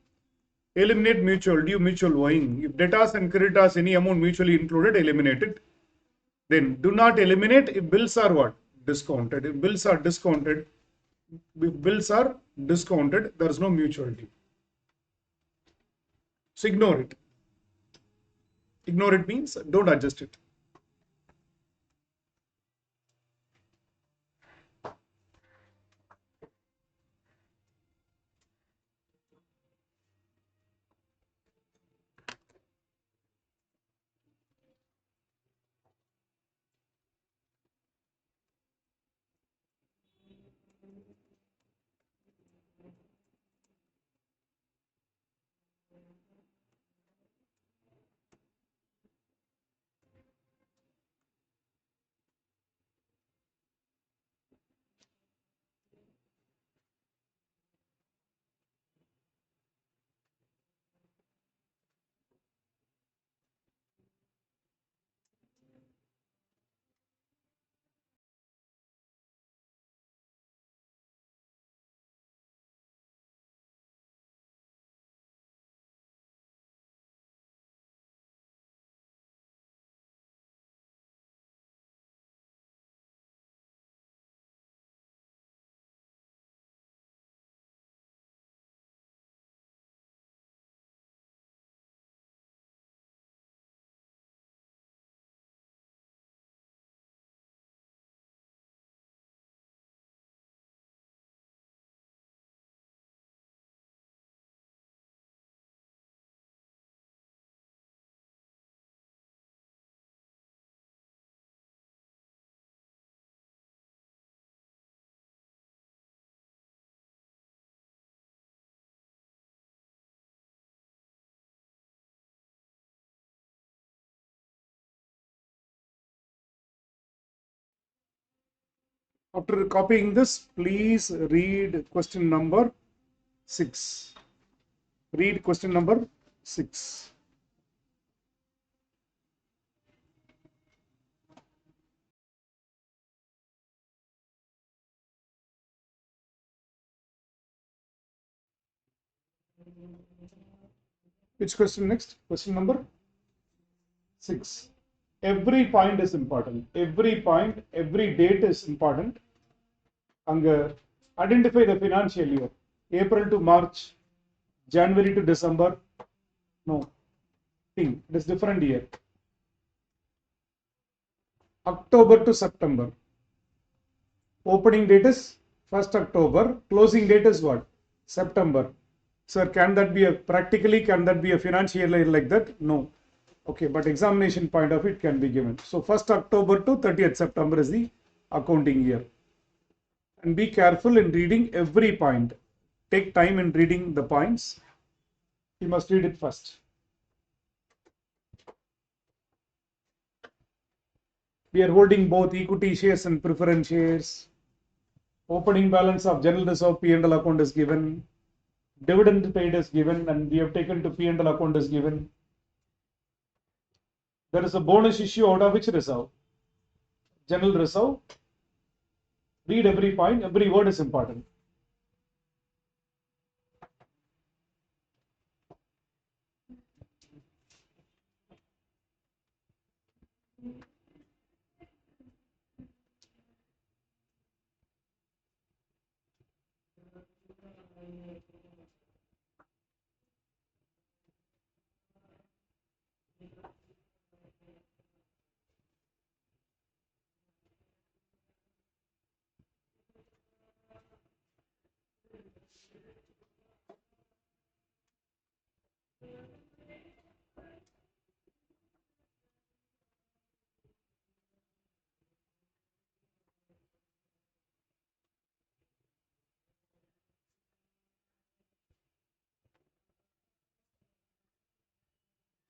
Eliminate mutual due, mutual owing. If debtors and creditors any amount mutually included, eliminate it. Then do not eliminate if bills are what? Discounted. If bills are discounted, there is no mutual due. So ignore it. Ignore it means don't adjust it. After copying this, please read question number 6. Read question number 6. Which question next? Question number 6. Every point is important. Every point, every date is important. Identify the financial year. April to March, January to December. No. It is different year. October to September. Opening date is 1st October. Closing date is what? September. Sir, can that be a financial year like that? No. Okay, but examination point of it can be given. So 1st October to 30th September is the accounting year. And be careful in reading every point. Take time in reading the points. You must read it first. We are holding both equity shares and preference shares. Opening balance of general reserve P&L account is given. Dividend paid is given, and we have taken to P&L account is given. There is a bonus issue out of which reserve? General reserve. Read every point, every word is important.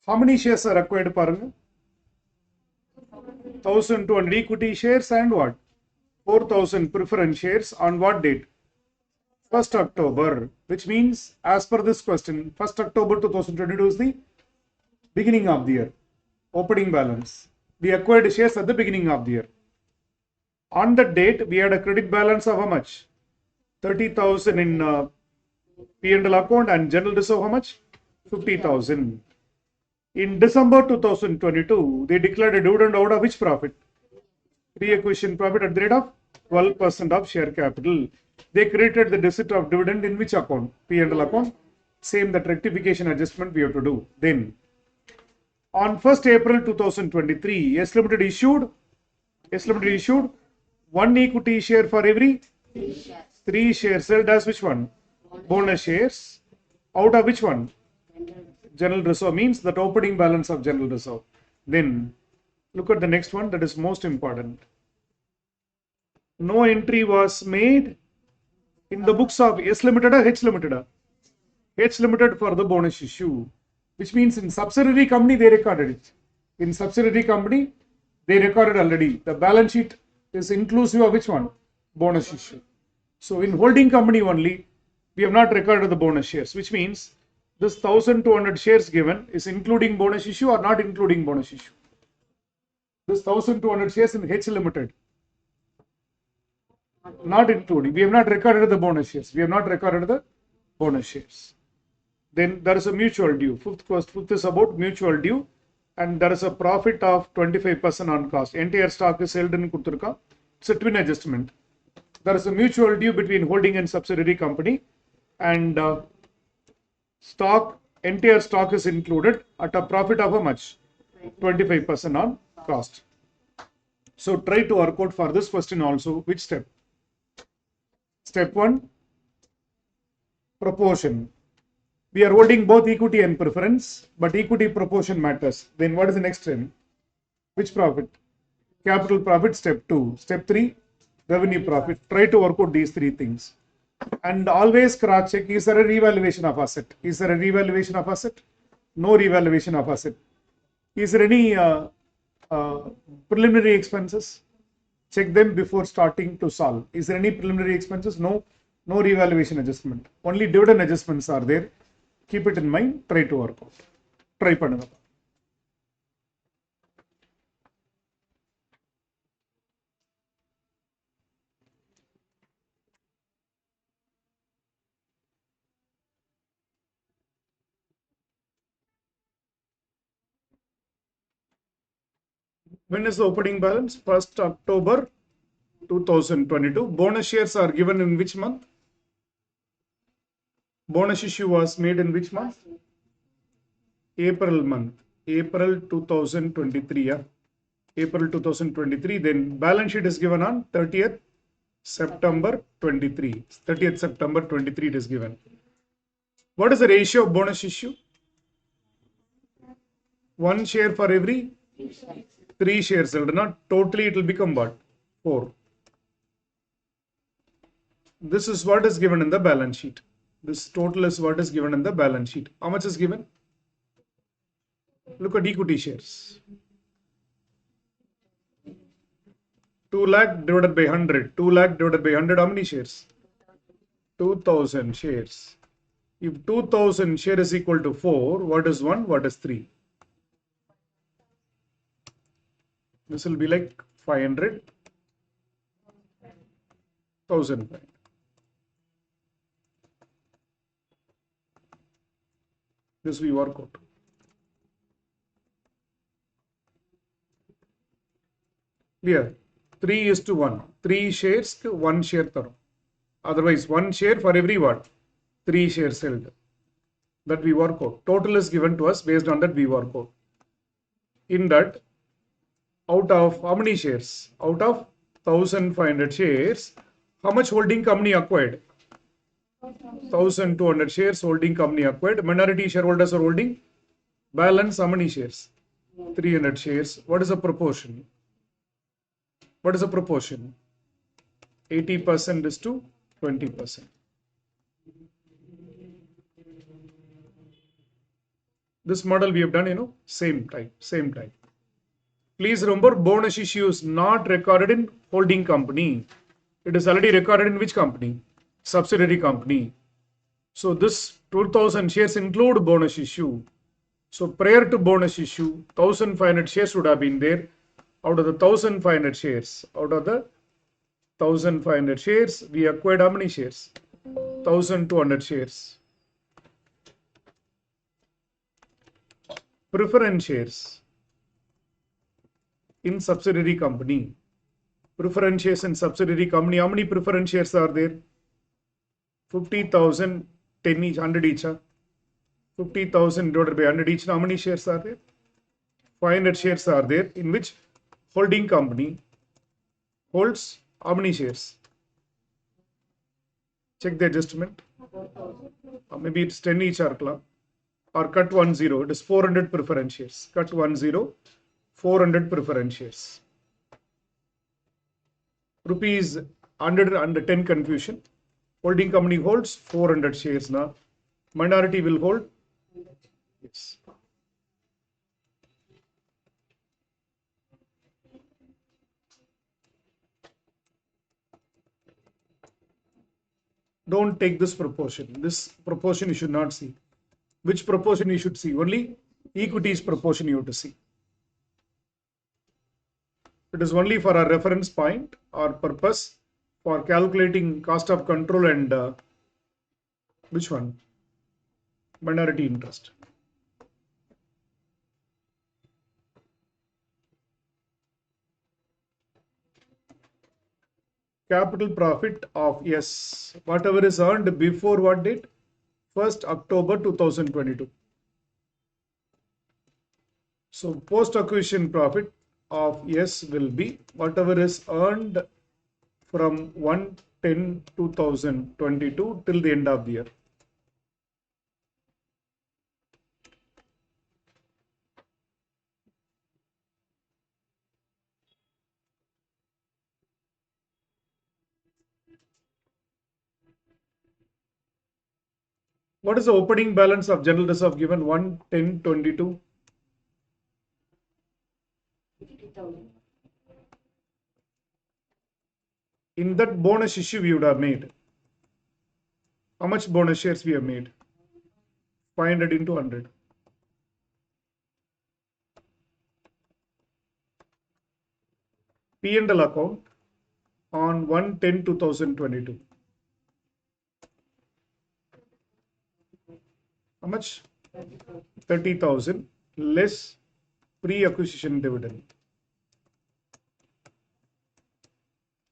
How many shares are acquired? 1,200 equity shares and what? 4,000 preference shares on what date? 1st October, which means, as per this question, 1st October 2022 is the beginning of the year. Opening balance. We acquired shares at the beginning of the year. On that date, we had a credit balance of how much? 30,000 in P&L account, and general reserve how much? 50,000. In December 2022, they declared a dividend out of which profit? Pre-acquisition profit at the rate of 12% of share capital. They created the deficit of dividend in which account? P&L account. Same, that rectification adjustment we have to do. Then, on 1st April 2023, Yes Limited issued one equity share for every 3 shares. Held as which one? Bonus shares. Out of which one? General reserve, means that opening balance of general reserve. Then look at the next one, that is most important. No entry was made in the books of S Limited or H Limited? H Limited for the bonus issue, which means in subsidiary company they recorded it. In subsidiary company they recorded already. The balance sheet is inclusive of which one? Bonus issue. So in holding company only, we have not recorded the bonus shares, which means this 1,200 shares given is including bonus issue or not including bonus issue? This 1,200 shares in H Limited, not including. We have not recorded the bonus shares. Then there is a mutual due. Fifth is about mutual due, and there is a profit of 25% on cost. Entire stock is held in Kuturka. It's a twin adjustment. There is a mutual due between holding and subsidiary company, and entire stock is included at a profit of how much? 25% on cost. So try to work out for this question also. Which step? Step 1, proportion. We are holding both equity and preference, but equity proportion matters. Then what is the next step? Which profit? Capital profit. Step 2. Step 3, revenue profit. Try to work out these 3 things. And always cross check, is there a revaluation of asset? No revaluation of asset. Is there any preliminary expenses? Check them before starting to solve. Is there any preliminary expenses? No revaluation adjustment. Only dividend adjustments are there. Keep it in mind. Try to work out. Try பண்ணுங்க. When is the opening balance? 1st October 2022. Bonus shares are given in which month? Bonus issue was made in which month? April month. April 2023. Yeah. April 2023. Then balance sheet is given on 30th September 23. 30th September 23 it is given. What is the ratio of bonus issue? 1 share for every 3 shares held. Not totally it will become what? 4. This is what is given in the balance sheet. This total is what is given in the balance sheet. How much is given? Look at equity shares. 2 lakh divided by 100. 2 lakh divided by 100, how many shares? 2000 shares. If 2000 share is equal to 4, what is 1? What is 3? This will be like 500, 1000. This we work out. Clear? 3:1. 3 shares to 1 share. Otherwise, 1 share for every what? 3 shares held. That we work out. Total is given to us. Based on that, we work out. In that, out of how many shares? Out of 1500 shares, how much holding company acquired? 1200 shares holding company acquired. Minority shareholders are holding. Balance how many shares? 300 shares. What is the proportion? What is the proportion? 80% is to 20%. This model we have done, same type. Please remember, bonus issue is not recorded in holding company. It is already recorded in which company? Subsidiary company. So this 2000 shares include bonus issue. So prior to bonus issue, 1500 shares would have been there. Out of the 1500 shares, we acquired how many shares? 1200 shares. Preference shares in subsidiary company. Preference shares in subsidiary company. How many preference shares are there? 50,000, 10 each, 100 each. 50,000 divided by 100 each. How many shares are there? 500 shares are there, in which holding company holds how many shares? Check the adjustment. Maybe it's 10 each or cut 10. It is 400 preference shares. Cut 10, 400 preference shares. Rupees 100 and 10 confusion. Holding company holds 400 shares now. Minority will hold. Yes. Don't take this proportion. This proportion you should not see. Which proportion you should see? Only equities proportion you have to see. It is only for our reference point or purpose for calculating cost of control and which one? Minority interest. Capital profit of yes, whatever is earned before what date? 1st October 2022. So post acquisition profit of yes will be whatever is earned from 1/10/2022 till the end of the year. What is the opening balance of general reserve given 1/10/22? 50,000. In that bonus issue we would have made. How much bonus shares we have made? 500 into 100. P&L account on 1/10/2022. How much? 30,000 less pre-acquisition dividend.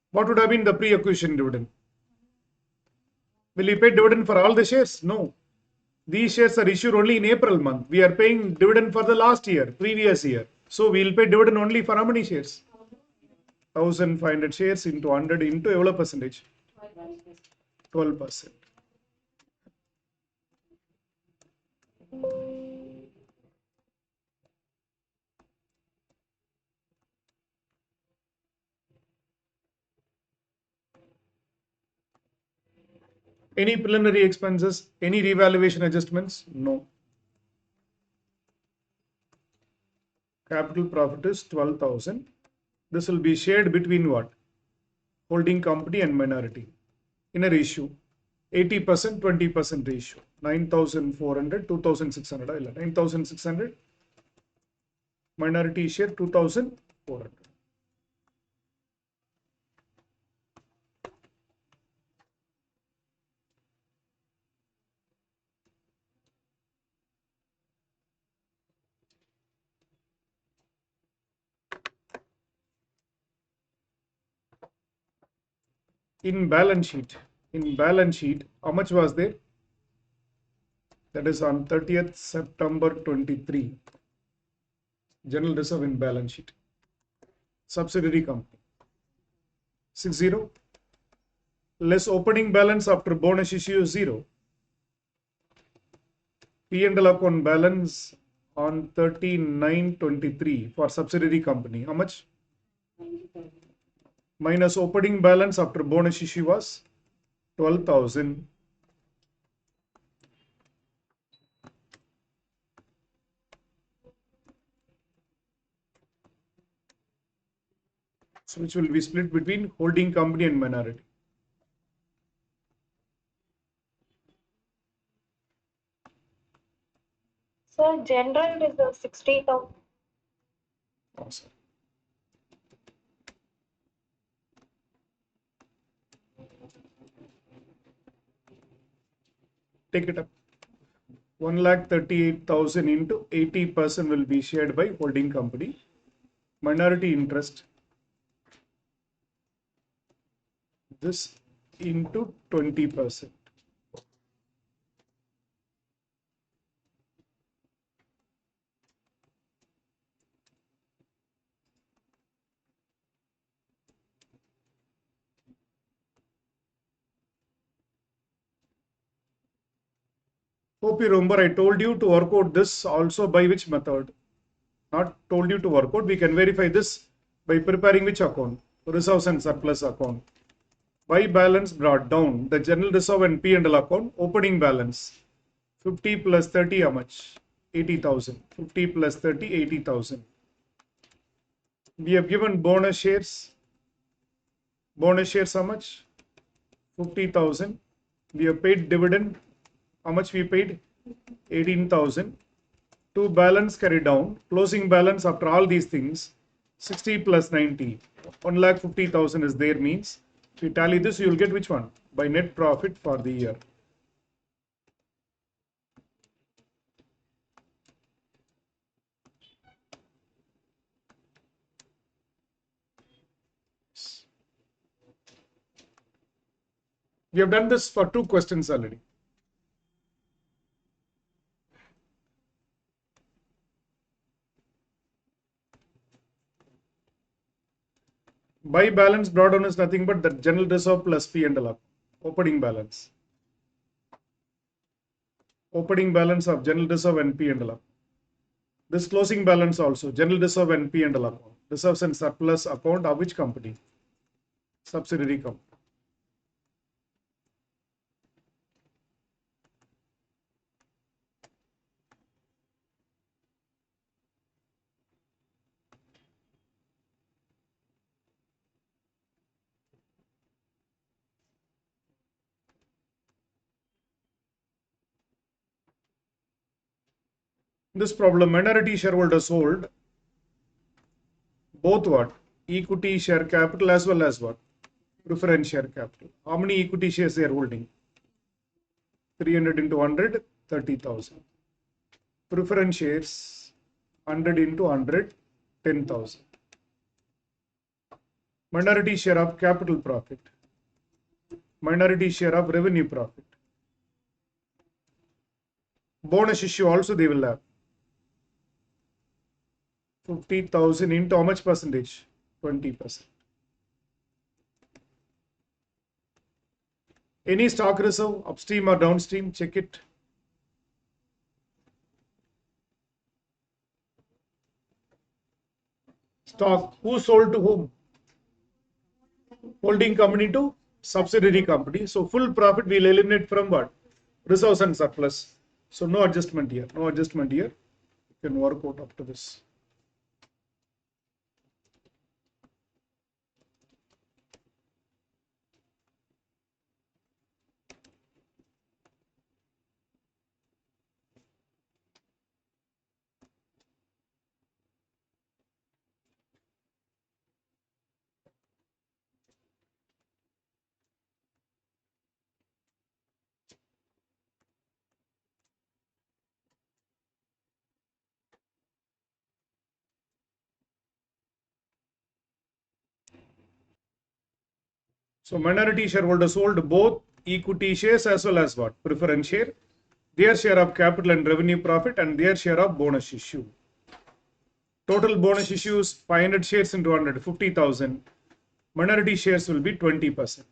What would have been the pre-acquisition dividend? Will you pay dividend for all the shares? No. These shares are issued only in April month. We are paying dividend for the last year, previous year. So we will pay dividend only for how many shares? 1500 shares into 100 into எவ்வளோ percentage? 12%. Any preliminary expenses? Any revaluation adjustments? No. Capital profit is 12,000. This will be shared between what? Holding company and minority in a ratio 80% 20% ratio. 9,400 2,600 9,600 minority share 2,400. In balance sheet, how much was there? That is on 30th September 23. General reserve in balance sheet. Subsidiary company. 60. Less opening balance after bonus issue 0. P&L account balance on 39/23 for subsidiary company. How much? Minus opening balance after bonus issue was 12,000. So which will be split between holding company and minority. Sir, general reserve 60,000. Awesome. Take it up. 1,38,000 into 80% will be shared by holding company. Minority interest. This into 20%. Hope you remember I told you to work out this also by which method? Not told you to work out. We can verify this by preparing which account? Reserves and surplus account. By balance brought down, the general reserve and P&L account, opening balance. 50 plus 30, how much? 80,000. 50 plus 30, 80,000. We have given bonus shares. Bonus shares, how much? 50,000. We have paid dividend. How much we paid? 18,000. To balance carry down, closing balance after all these things, 60 plus 90. 1,50,000 is there means, if you tally this, you will get which one? By net profit for the year. We have done this for 2 questions already. By balance brought down is nothing but the general reserve plus P&L up. Opening balance. Opening balance of general reserve and P&L up. This closing balance also, general reserve and P&L account. Reserves and surplus account of which company? Subsidiary company. This problem, minority shareholders hold both what? Equity share capital as well as what? Preference share capital. How many equity shares they are holding? 300 into 100, 30,000. Preference shares, 100 into 100, 10,000. Minority share of capital profit. Minority share of revenue profit. Bonus issue also they will have. 50,000 into how much percentage? 20%. Any stock reserve, upstream or downstream, check it. Stock, who sold to whom? Holding company to subsidiary company. So full profit we'll eliminate from what? Reserves and surplus. So no adjustment here. No adjustment here. You can work out up to this. So minority shareholders hold both equity shares as well as what? Preference share, their share of capital and revenue profit, and their share of bonus issue. Total bonus issues 500 shares into 100, 50,000. Minority shares will be 20%.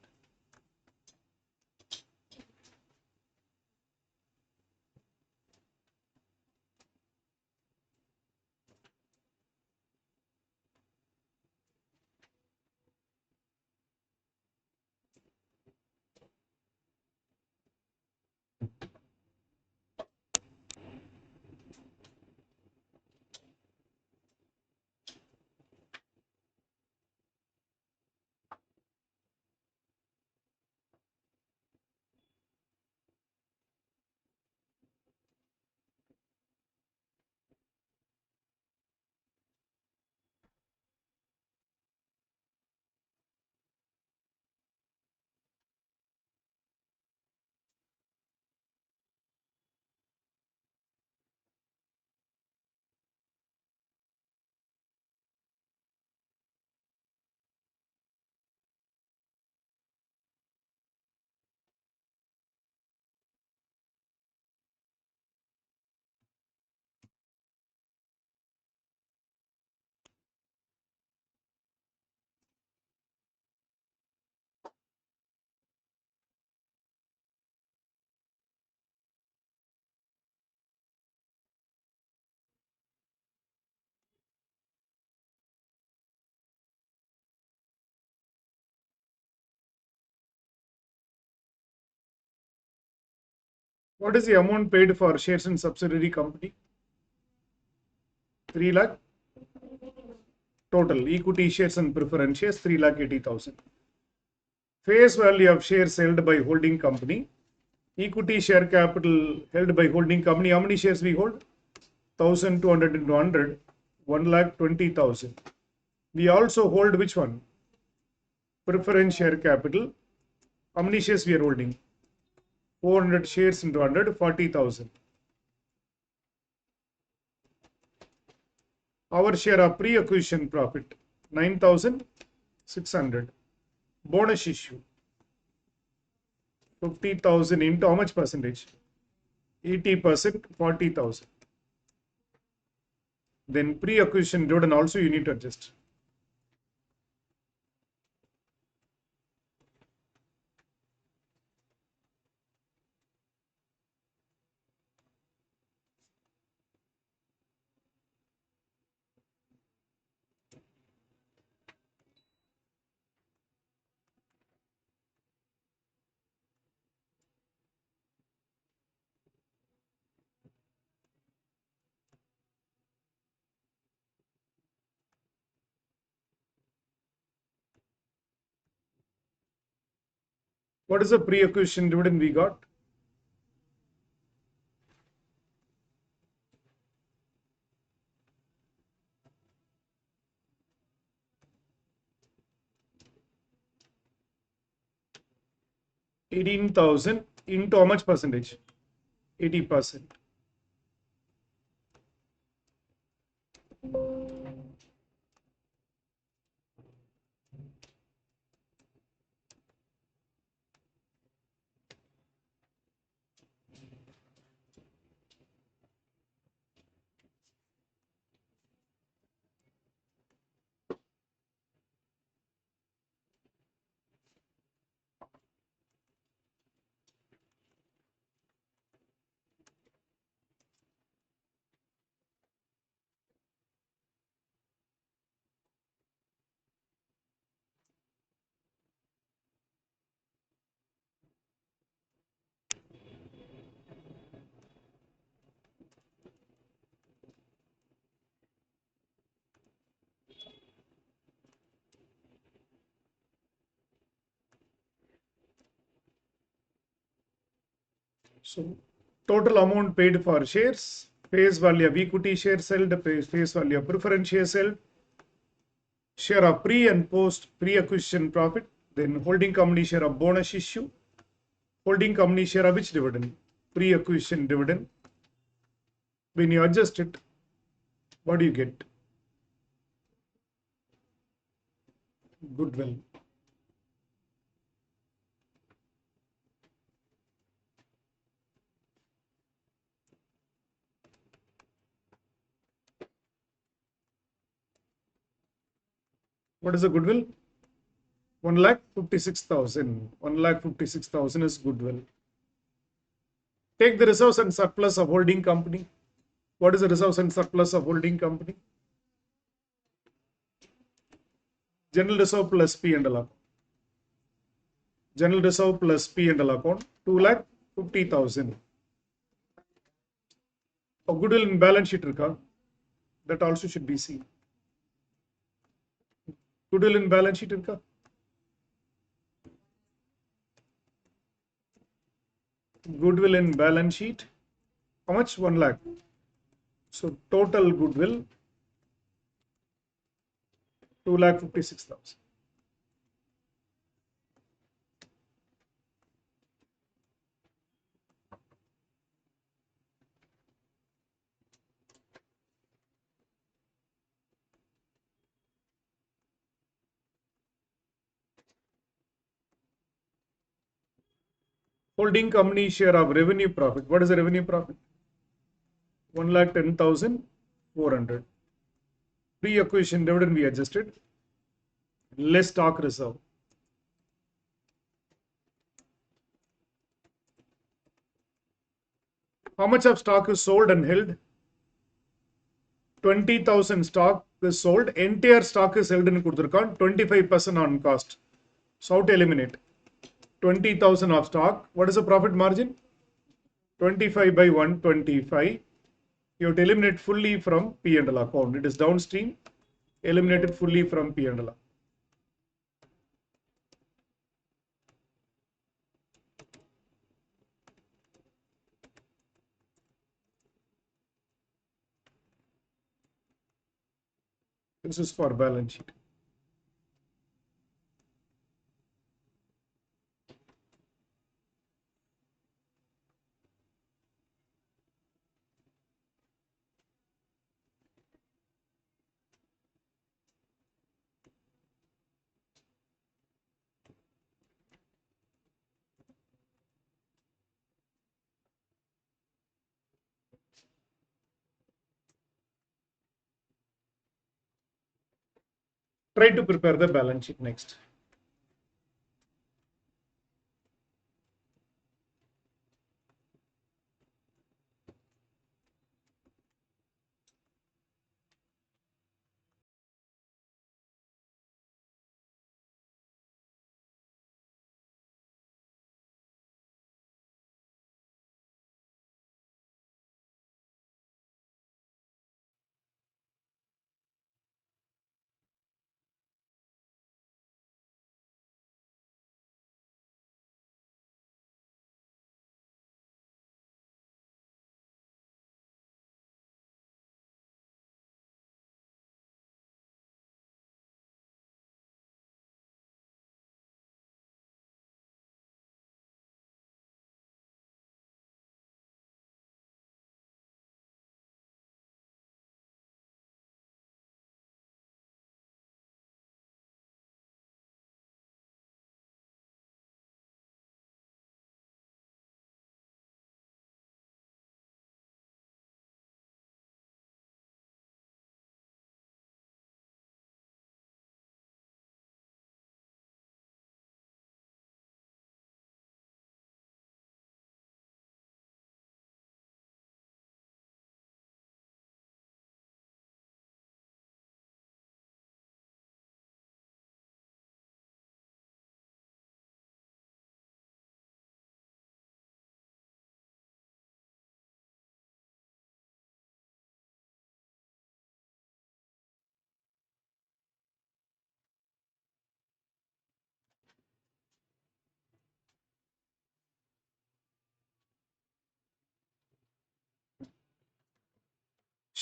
What is the amount paid for shares in subsidiary company? 3 lakh total. Equity shares and preference shares 3,80,000. Face value of shares held by holding company. Equity share capital held by holding company. How many shares we hold? 1,200 into 100, 1,20,000. We also hold which one? Preference share capital. How many shares we are holding? 400 shares into 100, 40,000. Our share of pre-acquisition profit, 9,600. Bonus issue, 50,000 into how much percentage? 80%, 40,000. Then pre-acquisition dividend also you need to adjust. What is the pre-acquisition dividend we got? $18,000 into how much percentage? 80%. So total amount paid for shares, face value of equity share held, face value of preference shares held, share of pre and post pre-acquisition profit, then holding company share of bonus issue, holding company share of which dividend? Pre-acquisition dividend. When you adjust it, what do you get? Goodwill. What is the goodwill? 1,56,000. 1,56,000 is goodwill. Take the reserves and surplus of holding company. What is the reserves and surplus of holding company? General reserve plus P and L account. General reserve plus P and L account, 2,50,000. Goodwill in balance sheet irka? That also should be seen. Goodwill in balance sheet irka? Goodwill in balance sheet. How much? 1 lakh. So total goodwill 2,56,000. Holding company share of revenue profit. What is the revenue profit? 1,10,400. Pre-acquisition dividend we adjusted. Less stock reserve. How much of stock is sold and held? 20,000 stock is sold. Entire stock is held in Kudurkan. 25% on cost. So how to eliminate? 20,000 of stock. What is the profit margin? 25 by 125. You have to eliminate fully from P and L account. It is downstream. Eliminated fully from P and L. This is for balance sheet. Try to prepare the balance sheet next.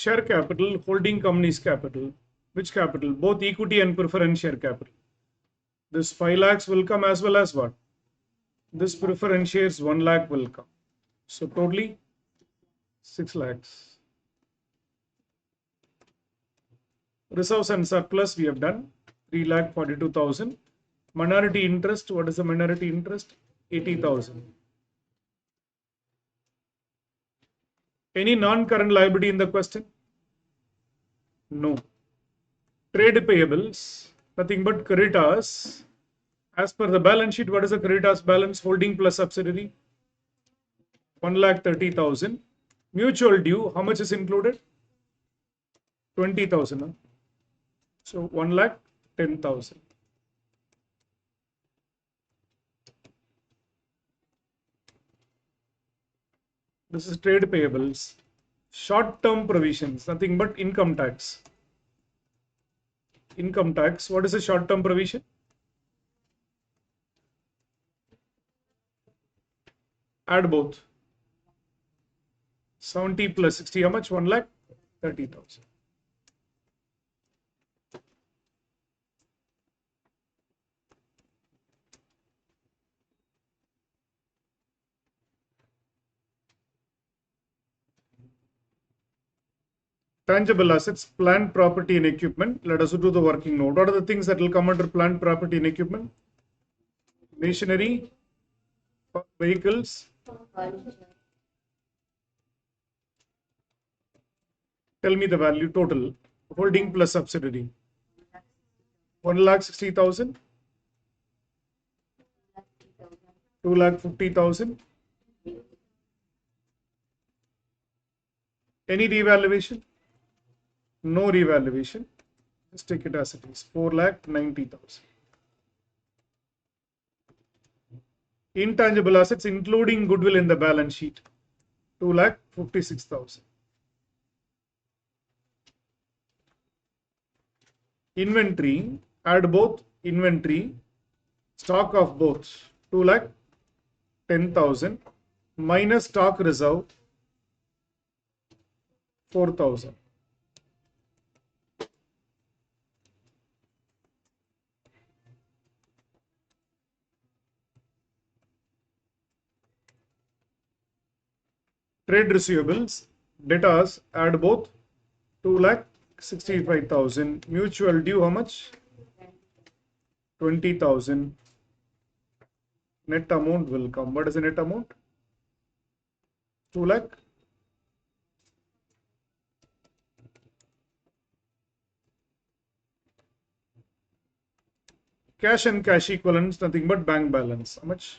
Share capital, holding company's capital. Which capital? Both equity and preference share capital. This 5 lakhs will come as well as what? This preference shares 1 lakh will come. So totally 6 lakhs. Reserves and surplus we have done 3,42,000. Minority interest, what is the minority interest? 80,000. Any non-current liability in the question? No. Trade payables, nothing but creditors. As per the balance sheet, what is the creditors balance? Holding plus subsidiary? 1,30,000. Mutual due, how much is included? 20,000. Huh? So 1,10,000. This is trade payables. Short-term provisions, nothing but income tax. Income tax, what is a short-term provision? Add both. 70 plus 60, how much? 1,30,000. Tangible assets, plant, property, and equipment. Let us do the working note. What are the things that will come under plant, property, and equipment? Machinery, vehicles. Tell me the value total. Holding plus subsidiary. 1,60,000. 2,50,000. Any revaluation? No revaluation. Just take it as it is. 4,90,000. Intangible assets, including goodwill in the balance sheet, 2,56,000. Inventory, add both inventory, stock of both, 2,10,000 minus stock reserve, 4,000. Trade receivables, debtors, add both, 2,65,000. Mutual due, how much? 20,000. Net amount will come. What is the net amount? 2 lakh. Cash and cash equivalents, nothing but bank balance. How much?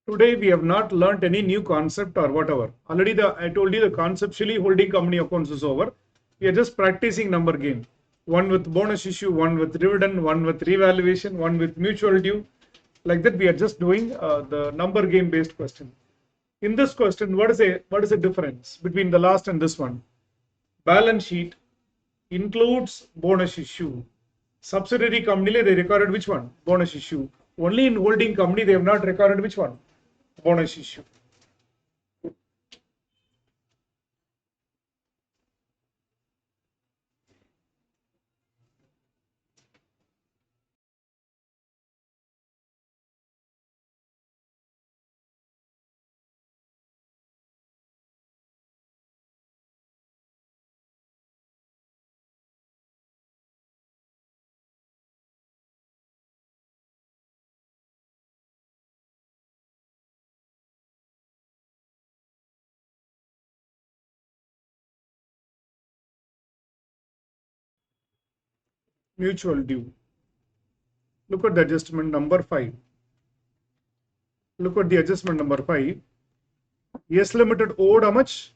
Today we have not learnt any new concept or whatever. Already I told you the conceptually holding company accounts is over. We are just practicing number game. One with bonus issue, one with dividend, one with revaluation, one with mutual due. Like that we are just doing the number game based question. In this question, what is the difference between the last and this one? Balance sheet includes bonus issue. Subsidiary company they recorded which one? Bonus issue. Only in holding company they have not recorded which one? Bonus issue. mutual due. Look at the adjustment number 5. Look at the adjustment number 5. S Limited owed how much?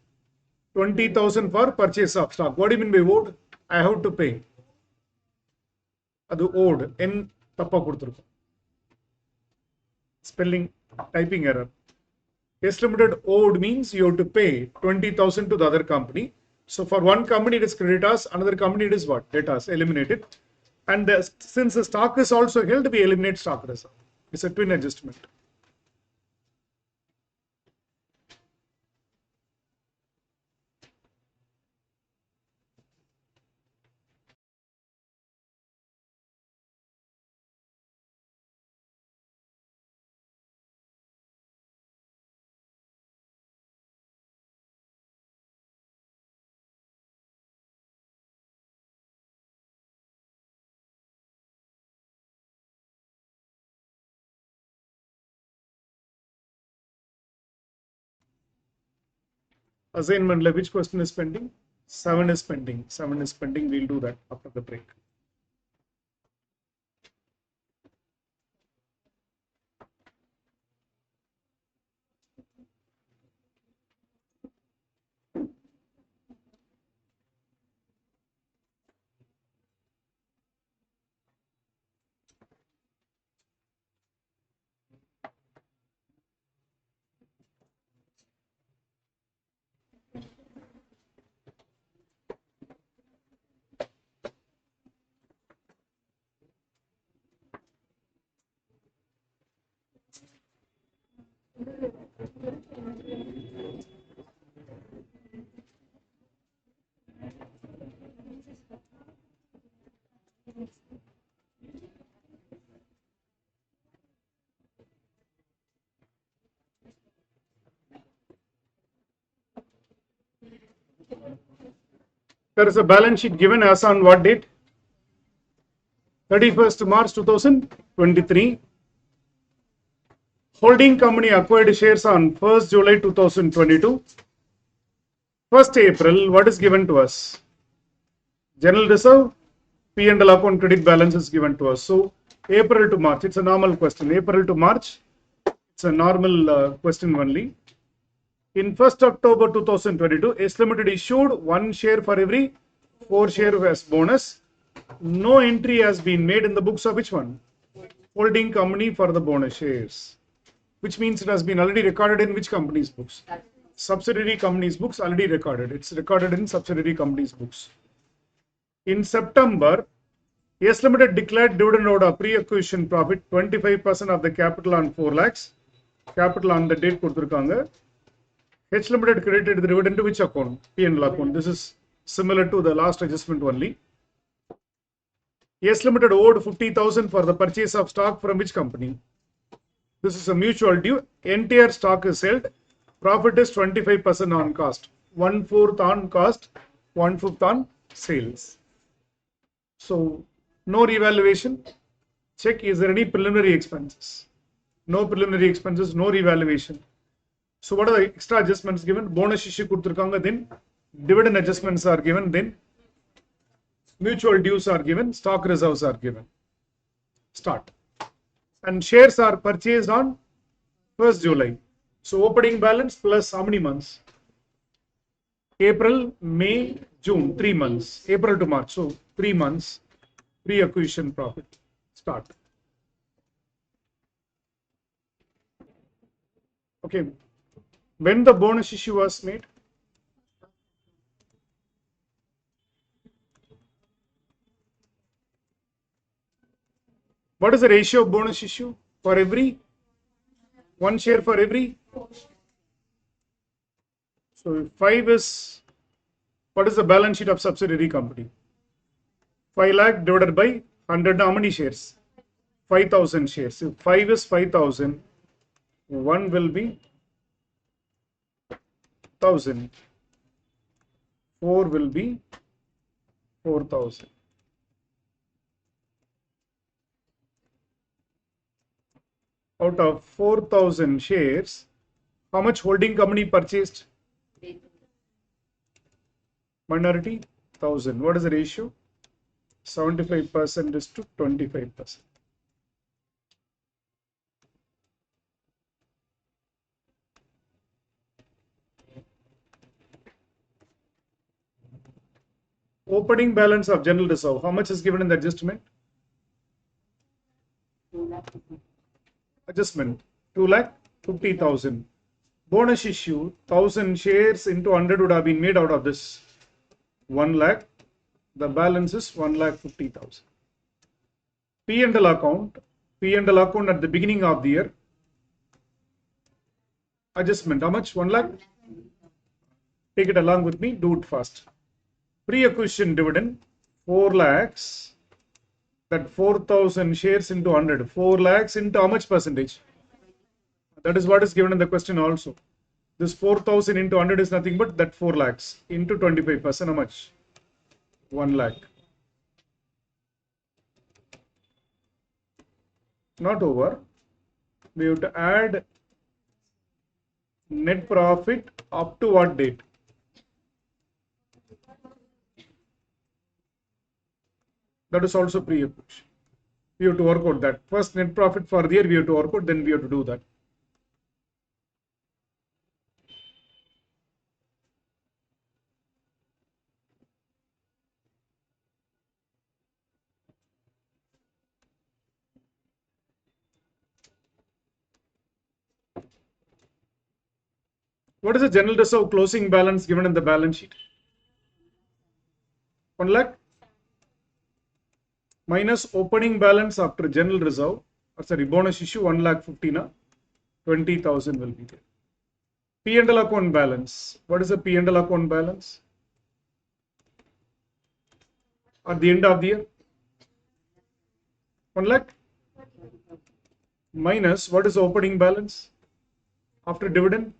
20,000 for purchase of stock. What do you mean by owed? I have to pay. அது owed. N தப்பா கொடுத்திருக்கும். Spelling, typing error. S Limited owed means you have to pay 20,000 to the other company. So for one company it is creditors, another company it is what? Debtors. Eliminate it. And since the stock is also held, we eliminate stock reserve. It's a twin adjustment. Assignment, which question is pending? 7 is pending. 7 is pending. We'll do that after the break. There is a balance sheet given as on what date? 31st March 2023. Holding company acquired shares on 1st July 2022. 1st April, what is given to us? General reserve, P&L account credit balance is given to us. So April to March, it's a normal question. April to March, it's a normal question only. In 1st October 2022, S Limited issued 1 share for every 4 share as bonus. No entry has been made in the books of which one? Holding company for the bonus shares. Which means it has been already recorded in which company's books? Subsidiary company's books already recorded. It's recorded in subsidiary company's books. In September, S Limited declared dividend out of pre-acquisition profit 25% of the capital on 4 lakhs. Capital on the date கொடுத்திருக்காங்க. H Limited credited the dividend to which account? P&L account. This is similar to the last adjustment only. S Limited owed 50,000 for the purchase of stock from which company? This is a mutual due. Entire stock is held. Profit is 25% on cost. 1/4 on cost, 1/5 on sales. So no revaluation. Check, is there any preliminary expenses? No preliminary expenses, no revaluation. So what are the extra adjustments given? Bonus issue கொடுத்திருக்காங்க, then dividend adjustments are given, then mutual dues are given, stock reserves are given. Start. And shares are purchased on 1st July. So opening balance plus how many months? April, May, June, 3 months. April to March, so 3 months. Pre-acquisition profit. Start. Okay. When the bonus issue was made? What is the ratio of bonus issue for every? 1 share for every? So 5 is, what is the balance sheet of subsidiary company? 5 lakh divided by 100, how many shares? 5,000 shares. If 5 is 5,000, 1 will be 1,000. 4 will be 4,000. Out of 4,000 shares, how much holding company purchased? Minority, 1,000. What is the ratio? 75% is to 25%. Opening balance of general reserve. How much is given in the adjustment? Adjustment 2,50,000. Bonus issue 1,000 shares into 100 would have been made out of this 1 lakh. The balance is 1,50,000. P&L account. P&L account at the beginning of the year. Adjustment. How much? 1 lakh? Take it along with me. Do it fast. Pre-acquisition dividend 4 lakhs. That 4,000 shares into 100. 4 lakhs into how much percentage? That is what is given in the question also. This 4,000 into 100 is nothing but that 4 lakhs into 25%. How much? 1 lakh. Not over. We have to add net profit up to what date? That is also pre-acquisition. We have to work out that. First net profit for the year we have to work out, then we have to do that. What is the general reserve closing balance given in the balance sheet? 1 lakh minus opening balance after general reserve, sorry, bonus issue 1,50,000 na 20,000 will be there. P&L account balance. What is the P&L account balance at the end of the year? 1 lakh minus what is the opening balance after dividend?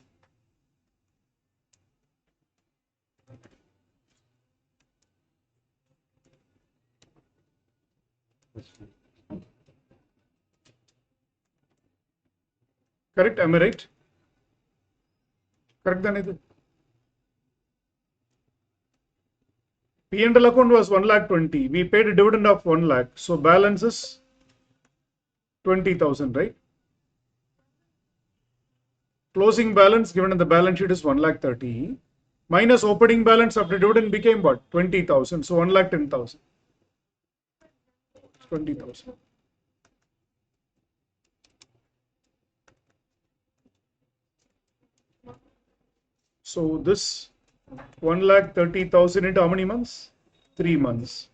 Correct? Am I right? Correct then idu. P&L account was 1,20,000. We paid a dividend of 1 lakh. So balance is 20,000, right? Closing balance given in the balance sheet is 1,30,000. Minus opening balance after dividend became what? 20,000. So 1,10,000. 20,000. So this 1,30,000 into how many months? 3 months.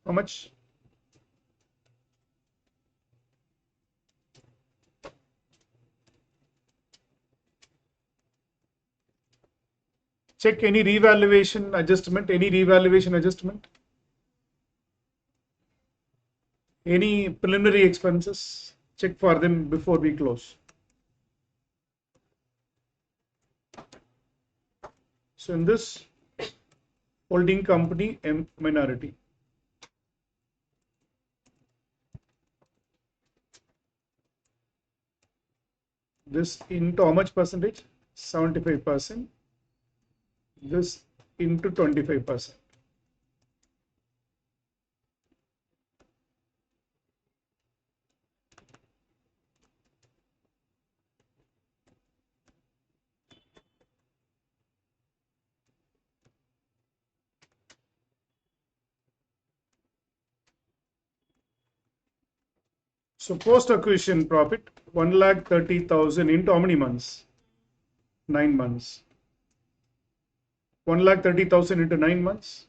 How much? Check any revaluation adjustment, any revaluation adjustment, any preliminary expenses. Check for them before we close. So in this holding company minority, this into how much percentage? 75%. This into 25%. So post acquisition profit 1,30,000 into how many months? 9 months. 1,30,000 into 9 months.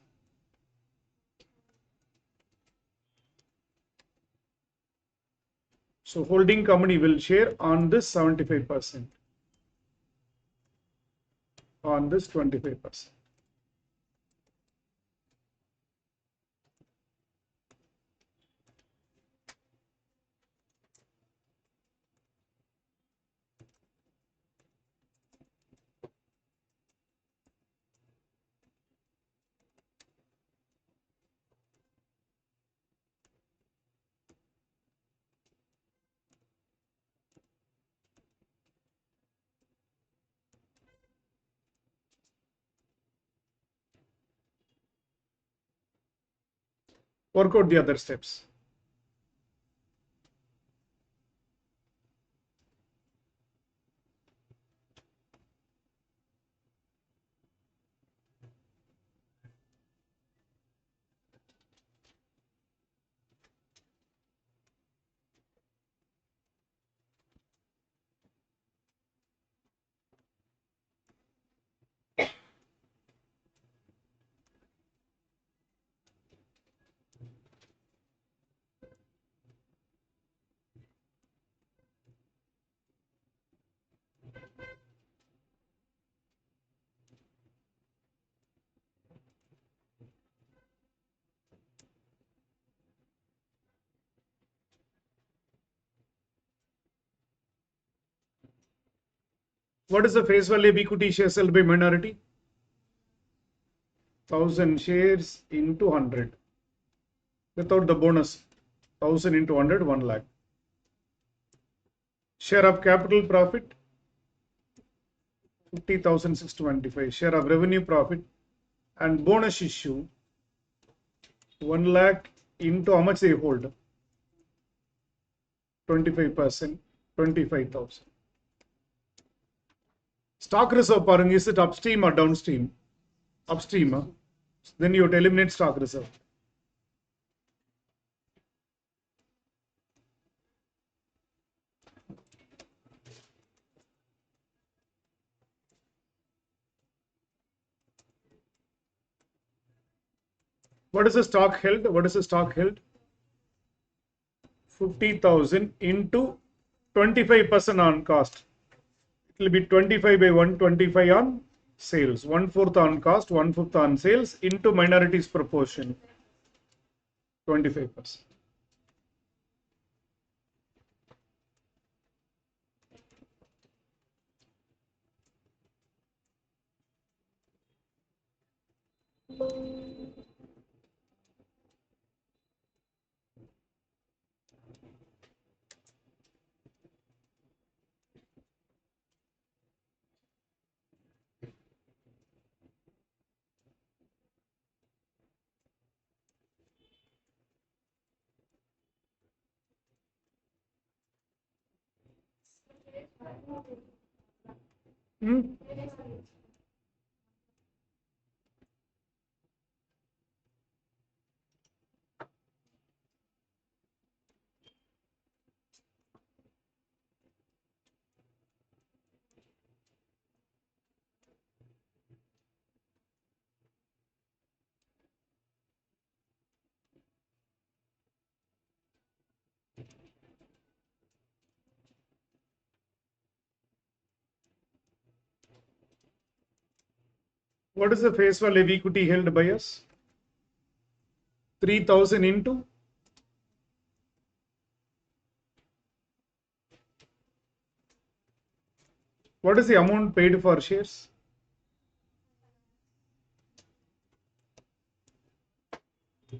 So holding company will share on this 75%, on this 25%. Work out the other steps. What is the face value of equity shares held by minority? 1000 shares into 100 without the bonus. 1000 into 100, 1 lakh. Share of capital profit 50,625. Share of revenue profit and bonus issue 1 lakh into how much they hold? 25%, 25,000. Stock reserve, parang, is it upstream or downstream? Upstream. Huh? Then you have to eliminate stock reserve. What is the stock held? What is the stock held? 50,000 into 25% on cost. It will be 25 by 125 on sales. 1/4 on cost, 1/5 on sales into minorities proportion. 25%. Hmm? What is the face value of equity held by us? 3,000 into what is the amount paid for shares?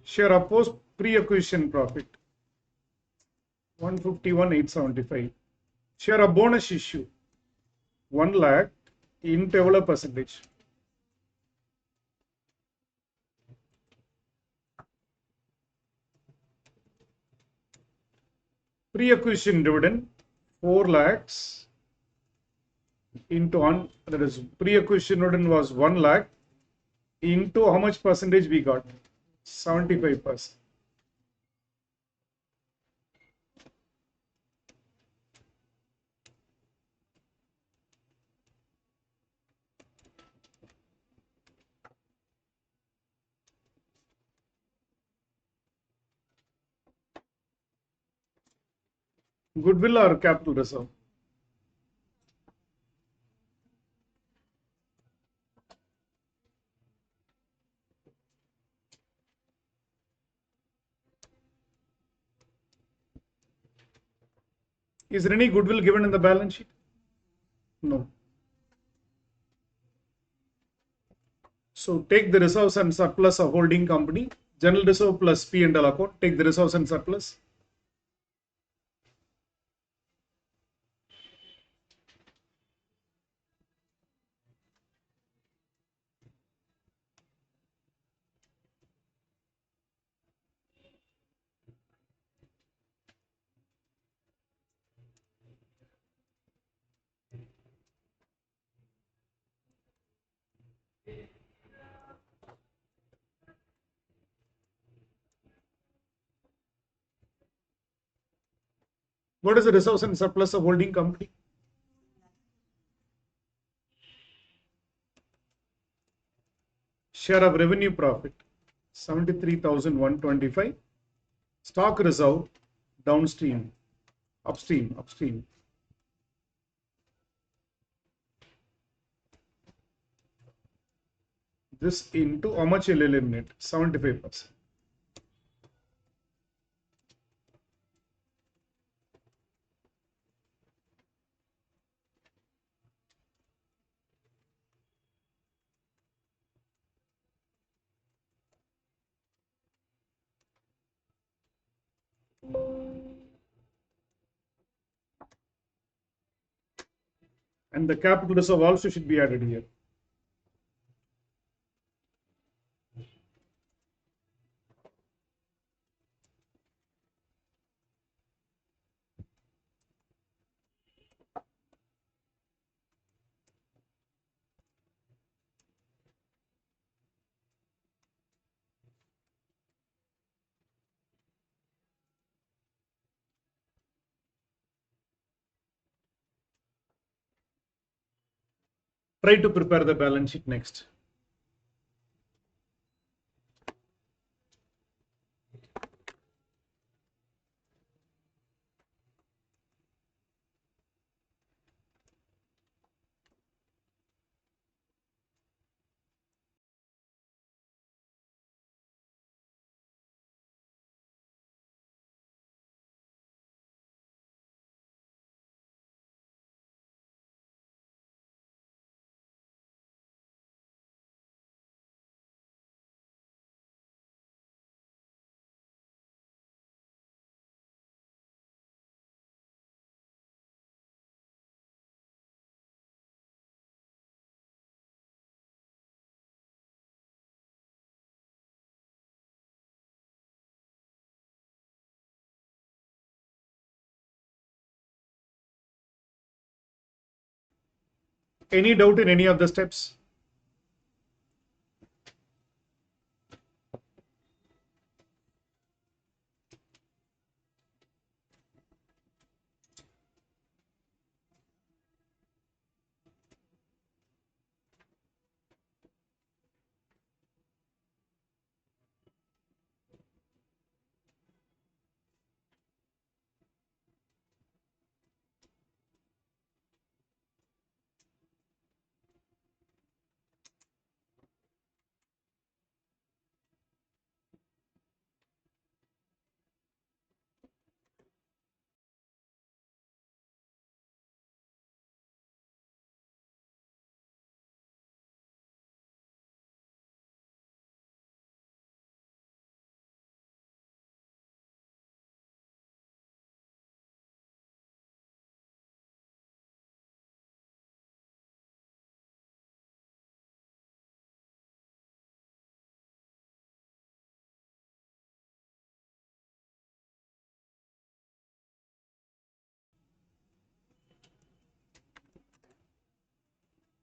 Share of post pre-acquisition profit 151,875. Share of bonus issue 1 lakh into develop percentage. Pre-acquisition dividend 4 lakhs into one, that is pre-acquisition dividend was 1 lakh into how much percentage we got? 75%. Goodwill or capital reserve? Is there any goodwill given in the balance sheet? No. So take the reserves and surplus of holding company, general reserve plus P&L account, take the reserves and surplus. What is the reserves and surplus of holding company? Share of revenue profit 73,125. Stock reserve downstream, upstream. This into how much you'll eliminate? 75%. And the capital reserve also should be added here. Try to prepare the balance sheet next. Any doubt in any of the steps?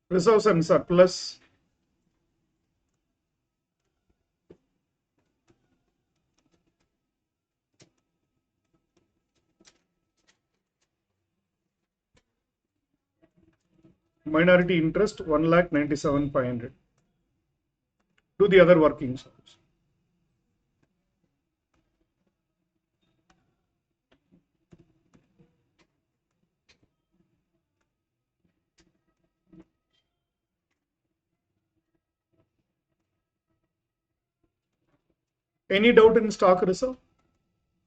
Reserves and surplus. Minority interest 1,97,500. Do the other workings. Any doubt in stock reserve?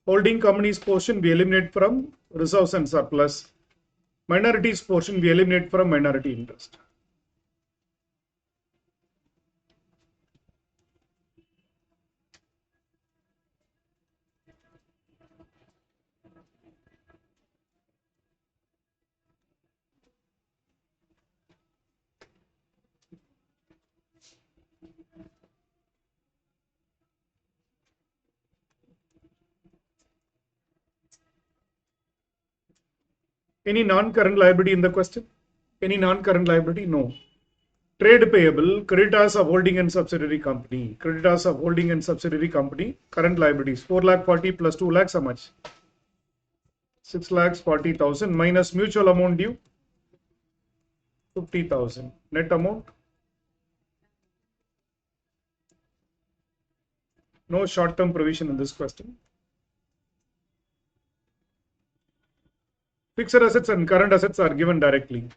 Holding company's portion we eliminate from reserves and surplus. Minority's portion we eliminate from minority interest. Any non-current liability in the question? Any non-current liability? No. Trade payable, creditors of holding and subsidiary company. Creditors of holding and subsidiary company, current liabilities. 4 lakh 40 plus 2 lakhs, how much? 6 lakhs 40,000 minus mutual amount due 50,000. Net amount. No short-term provision in this question. Fixed assets and current assets are given directly.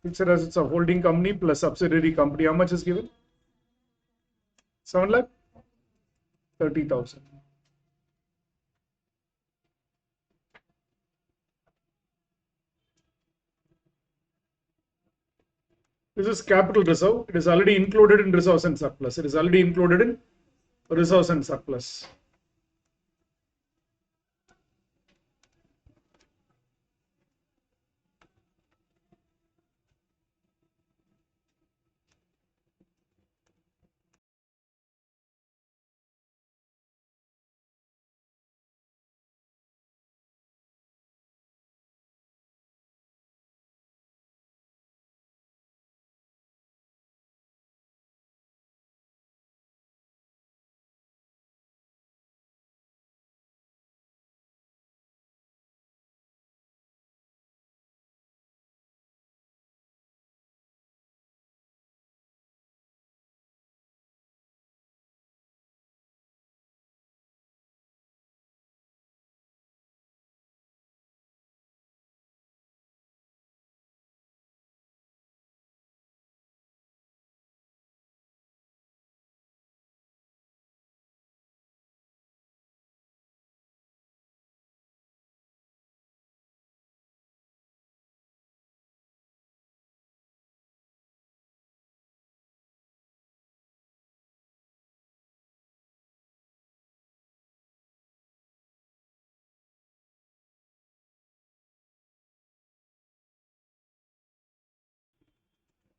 Fixed assets of holding company plus subsidiary company. How much is given? 7 lakh 30,000. This is capital reserve. It is already included in reserves and surplus. It is already included in reserves and surplus.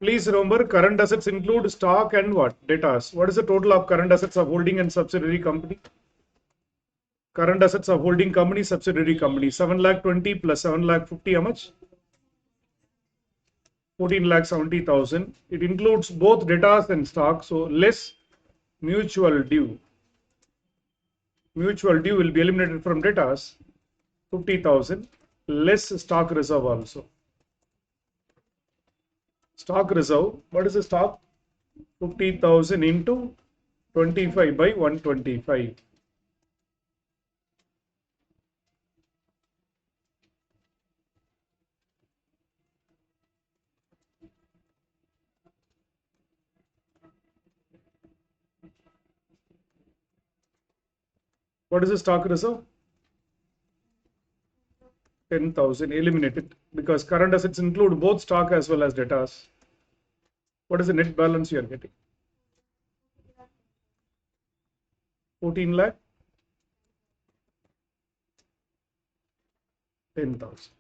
Please remember current assets include stock and what? Debtors. What is the total of current assets of holding and subsidiary company? Current assets of holding company, subsidiary company. 7 lakh 20 plus 7 lakh 50, how much? 14 lakh 70,000. It includes both debtors and stock, so less mutual due. Mutual due will be eliminated from debtors, 50,000, less stock reserve also. Stock reserve, what is the stock? 50,000 into 25 by 125. What is the stock reserve? 10,000, eliminated because current assets include both stock as well as debtors. What is the net balance you are getting? 14 lakh 10,000.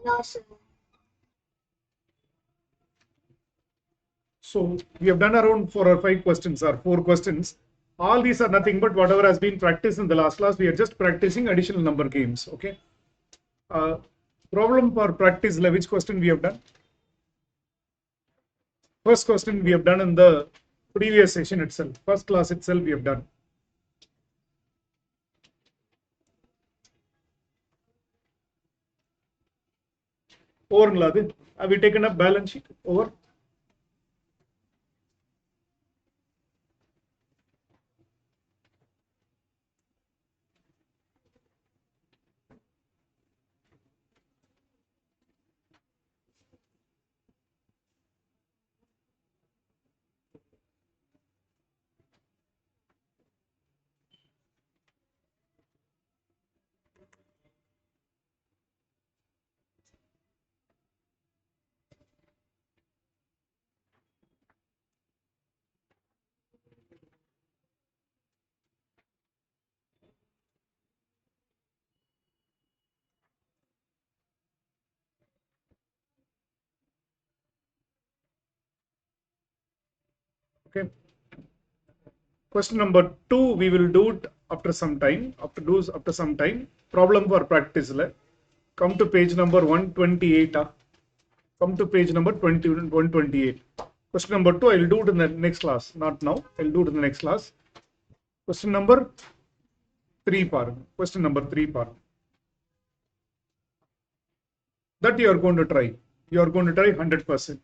No, sir. So we have done around 4 or 5 questions or 4 questions. All these are nothing but whatever has been practiced in the last class. We are just practicing additional number games. Okay. Uh, Problem for practice, which question we have done? First question we have done in the previous session itself. First class itself we have done. Over, have we taken up balance sheet? Over. Okay. Question number 2, we will do it after some time. After some time. Problem for practice. Come to page number 128. Come to page number 128. Question number 2, I will do it in the next class. Not now. I will do it in the next class. Question number 3 part. Question number 3 part. That you are going to try. You are going to try 100%.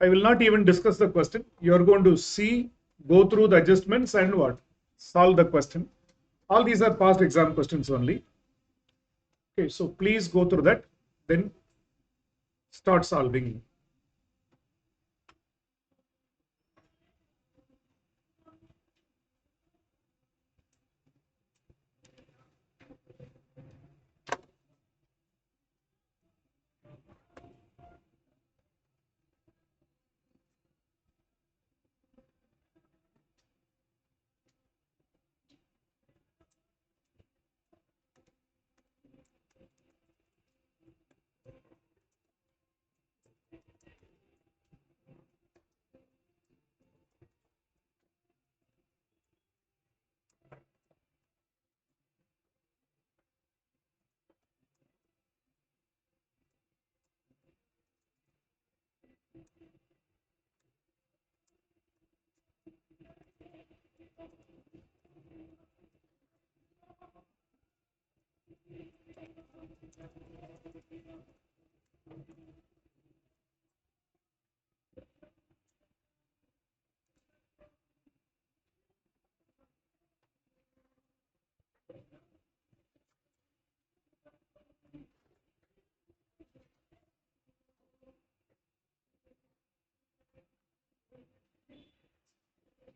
I will not even discuss the question. You are going to see, go through the adjustments and what? Solve the question. All these are past exam questions only. Okay, so please go through that. Then start solving.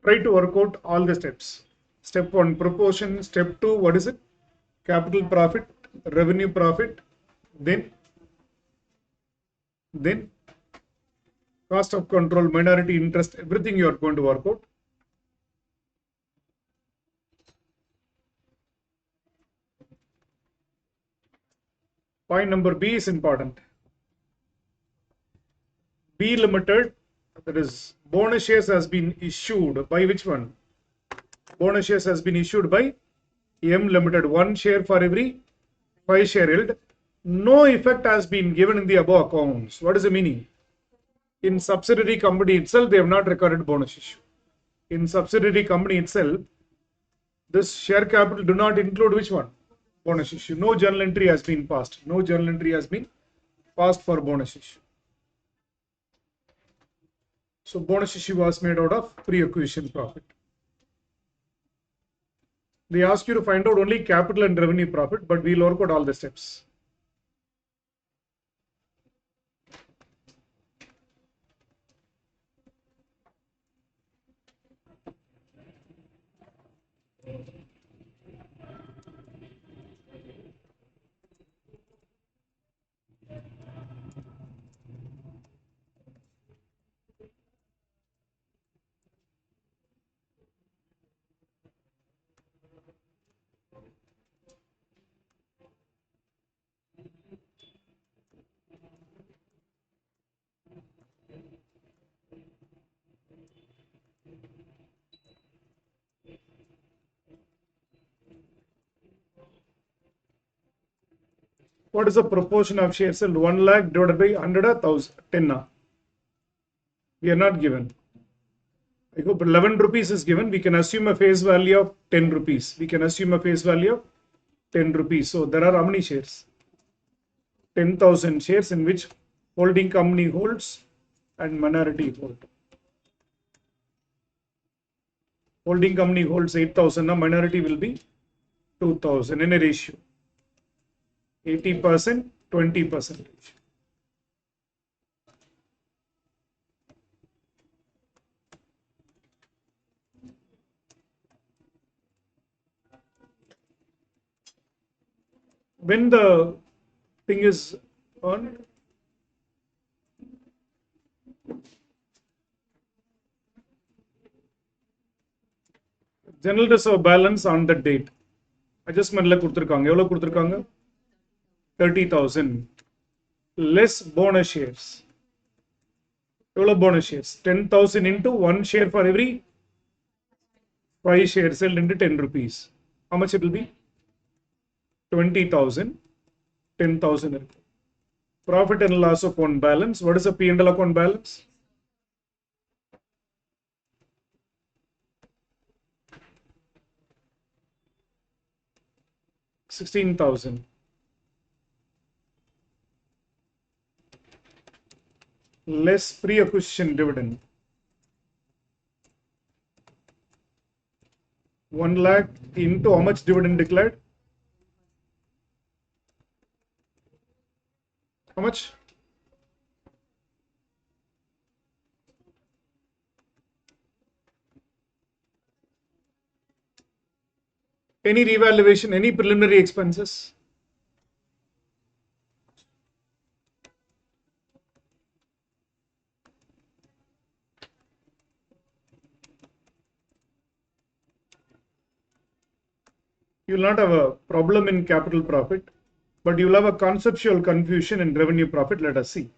Try to work out all the steps. Step 1, proportion. Step 2, what is it? Capital profit, revenue profit. Then cost of control, minority interest, everything you are going to work out. Point number B is important. B Limited, that is bonus shares has been issued by which one? Bonus shares has been issued by M Limited, 1 share for every 5 share held. No effect has been given in the above accounts. What is the meaning? In subsidiary company itself, they have not recorded bonus issue. In subsidiary company itself, this share capital do not include which one? Bonus issue. No journal entry has been passed. No journal entry has been passed for bonus issue. So bonus issue was made out of pre-acquisition profit. They ask you to find out only capital and revenue profit, but we'll work out all the steps. What is the proportion of shares held? 1 lakh divided by 100 or 1000? 10. We are not given. I hope 11 rupees is given. We can assume a face value of 10 rupees. We can assume a face value of 10 rupees. So there are how many shares? 10,000 shares in which holding company holds and minority hold. Holding company holds 8,000. Now minority will be 2,000 in a ratio. 80%, 20%. When the thing is earned, general reserve balance on the date. Adjustment கொடுத்திருக்காங்க எவ்வளவு கொடுத்திருக்காங்க 30,000 less bonus shares. எவ்வளவு bonus shares 10,000 into 1 share for every 5 shares held into 10 rupees. How much it will be? 20,000, 10,000. Profit and loss account balance. What is the P&L account balance? $16,000. Less pre-acquisition dividend. 1 lakh into how much dividend declared? How much? Any revaluation, any preliminary expenses? You will not have a problem in capital profit, but you will have a conceptual confusion in revenue profit. Let us see.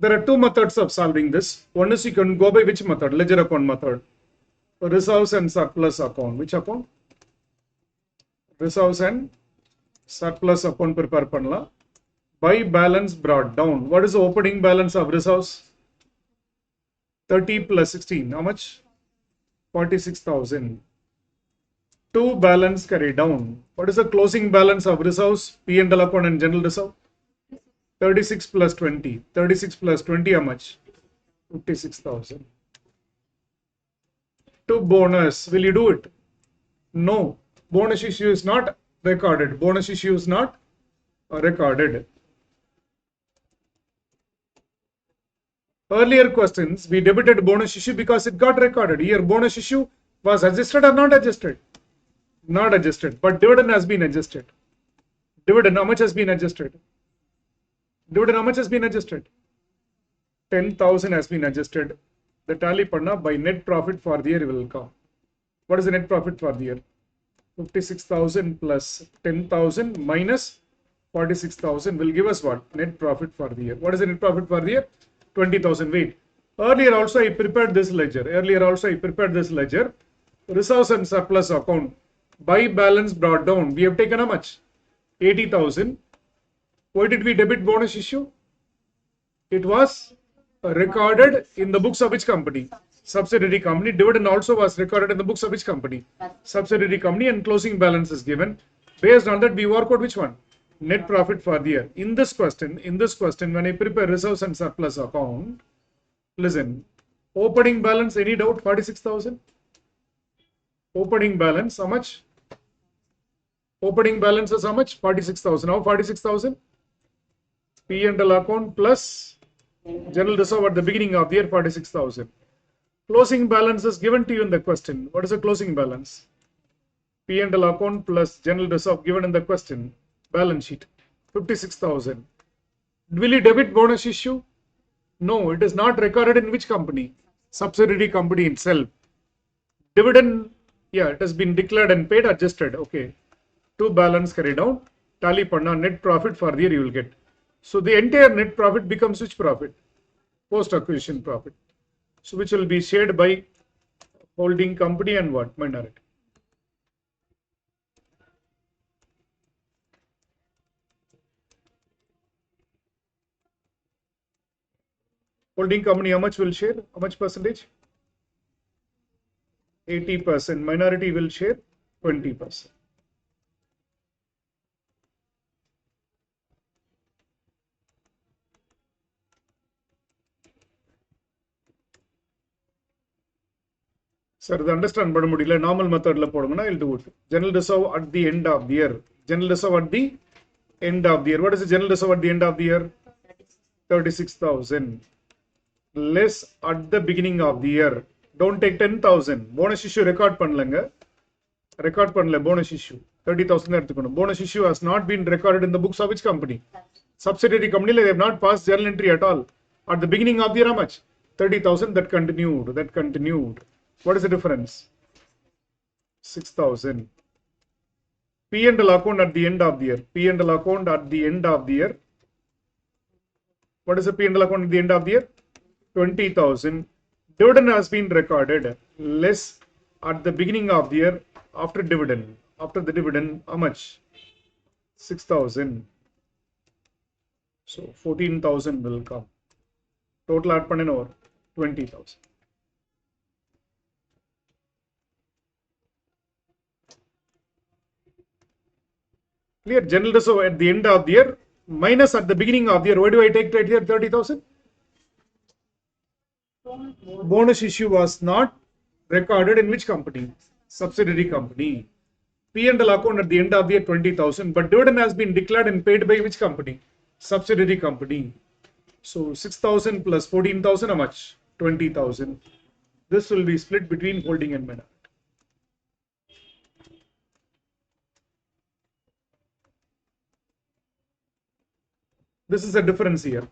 There are two methods of solving this. One is you can go by which method? Ledger account method. Reserves and surplus account. Which account? Reserves and surplus account prepare பண்ணலாம். By balance brought down. What is the opening balance of reserves? 30 plus 16. How much? 46,000. Two balance carry down. What is the closing balance of reserves? P&L account and general reserve? 36 plus 20. 36 plus 20 how much? 56,000. To bonus. Will you do it? No. Bonus issue is not recorded. Bonus issue is not recorded. Earlier questions, we debited bonus issue because it got recorded. Here, bonus issue was adjusted or not adjusted? Not adjusted. But dividend has been adjusted. Dividend, how much has been adjusted? Dividend, how much has been adjusted? 10,000 has been adjusted. The tally panna by net profit for the year will come. What is the net profit for the year? 56,000 plus 10,000 minus 46,000 will give us what? Net profit for the year. What is the net profit for the year? 20,000. Wait. Earlier also I prepared this ledger. Reserves and surplus account. By balance brought down. We have taken how much? 80,000. Why did we debit bonus issue? It was recorded in the books of which company? Subsidiary company. Dividend also was recorded in the books of which company? Subsidiary company, and closing balance is given. Based on that, we work out which one? Net profit for the year. In this question, when I prepare reserves and surplus account, listen, opening balance, any doubt? 46,000. Opening balance, how much? Opening balance is how much? 46,000. How 46,000? P&L account plus general reserve at the beginning of the year, 46,000. Closing balance is given to you in the question. What is the closing balance? P&L account plus general reserve given in the question. Balance sheet, 56,000. Will you debit bonus issue? No, it is not recorded in which company? Subsidiary company itself. Dividend, yeah, it has been declared and paid, adjusted. Okay. To balance carried down, tally panna net profit for the year you will get. So the entire net profit becomes which profit? Post acquisition profit. So which will be shared by holding company and what? Minority. Holding company, how much will share? How much percentage? 80%. Minority will share 20%. Sir, the understand பண்ண முடியல normal மெத்தட்ல போடுங்கன்னா I'll do it. General reserve at the end of the year. General reserve at the end of the year. What is the general reserve at the end of the year? 36,000. Less at the beginning of the year. Don't take 10,000. Bonus issue record பண்ணலங்க. Record பண்ணல bonus issue. 30,000 எடுத்துக்கணும். Bonus issue has not been recorded in the books of which company? Subsidiary company, they have not passed journal entry at all. At the beginning of the year, how much? 30,000, that continued. That continued. What is the difference? 6,000. P&L account at the end of the year. P&L account at the end of the year. What is the P&L account at the end of the year? 20,000. Dividend has been recorded. Less at the beginning of the year after dividend. After the dividend, how much? 6,000. So 14,000 will come. Total add பண்ண over 20,000. Clear? General reserve at the end of the year minus at the beginning of the year. Why do I take right here 30,000? Bonus issue was not recorded in which company? Subsidiary company. P&L account at the end of the year 20,000, but dividend has been declared and paid by which company? Subsidiary company. So 6,000 plus 14,000, how much? 20,000. This will be split between holding and minority. This is a difference here.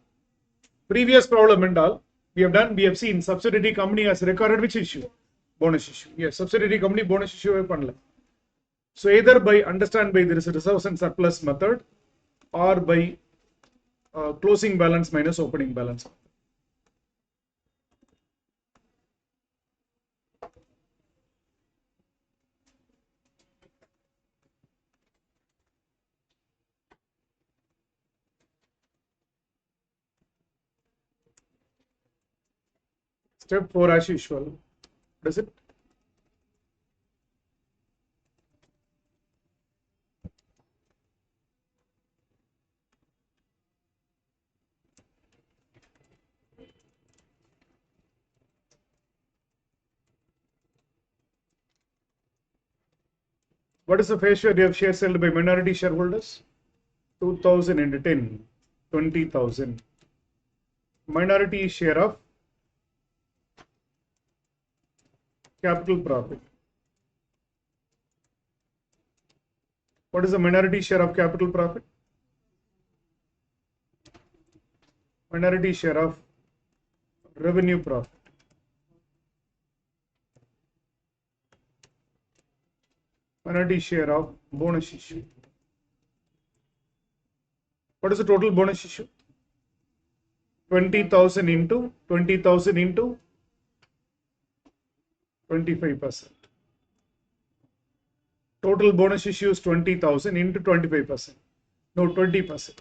Previous problem and all we have seen subsidiary company has recorded which issue? Bonus issue. Yes, subsidiary company bonus issue பண்ணல. So either by understand by there is a reserves and surplus method or by closing balance minus opening balance. Step 4 as usual. Does it? What is the face value of shares held by minority shareholders? 2,000 into 10, 20,000. Minority share of capital profit. What is the minority share of capital profit? Minority share of revenue profit. Minority share of bonus issue. What is the total bonus issue? 20,000 into 20,000 into 25%. Total bonus issue is 20,000 into 25%. No, 20%.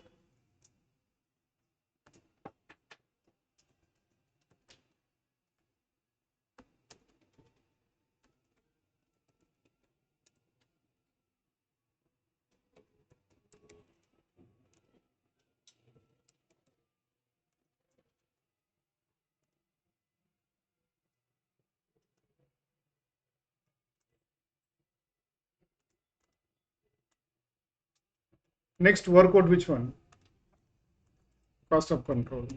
Next, work out which one? Cost of control.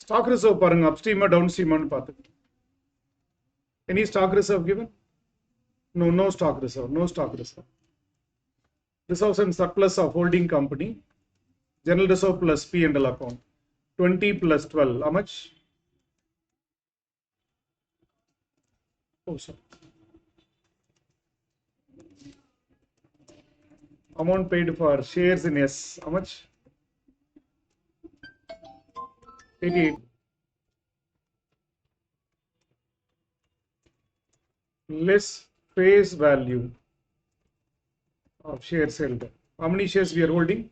Stock reserve பாருங்க upstream or downstream னு பார்த்து. Any stock reserve given? No, no stock reserve, no stock reserve. Reserves and surplus of holding company. General reserve plus P&L account. 20 plus 12, how much? Oh, sorry. Amount paid for shares in S, how much? 88. Less face value of shares held. How many shares we are holding?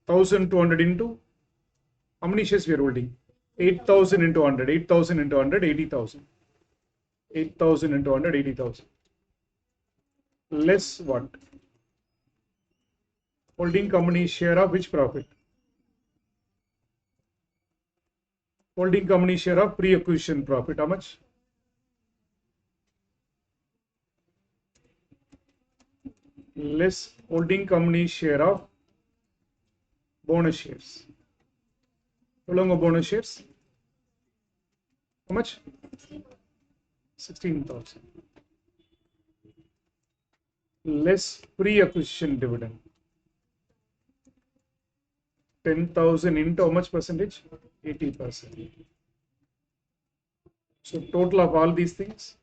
1200 into, how many shares we are holding? 8000 into 100, 8000 into 100, 80,000. 8000 into 100, 80,000. Less what? Holding company share of which profit? Holding company share of pre-acquisition profit, how much? Less holding company share of bonus shares. How bonus shares? How much? 16,000. Less pre-acquisition dividend. 10,000 into how much percentage? 80%. So total of all these things,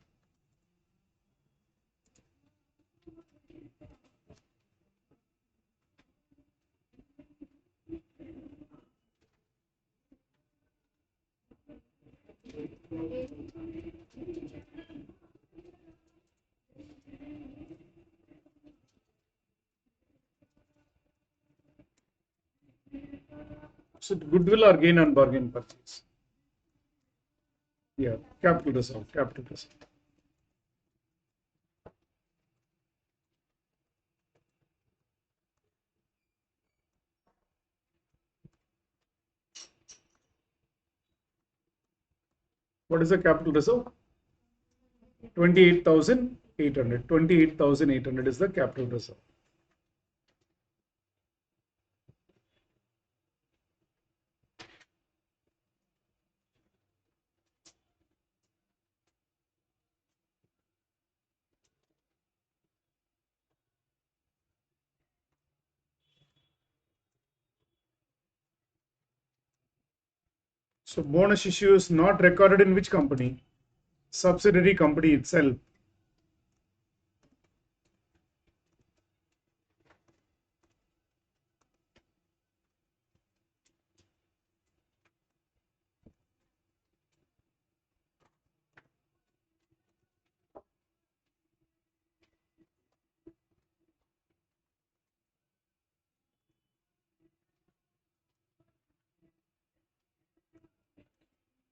so goodwill or gain on bargain purchase? Yeah, capital reserve, capital reserve. What is the capital reserve? 28,800. 28,800 is the capital reserve. So bonus issue is not recorded in which company? Subsidiary company itself.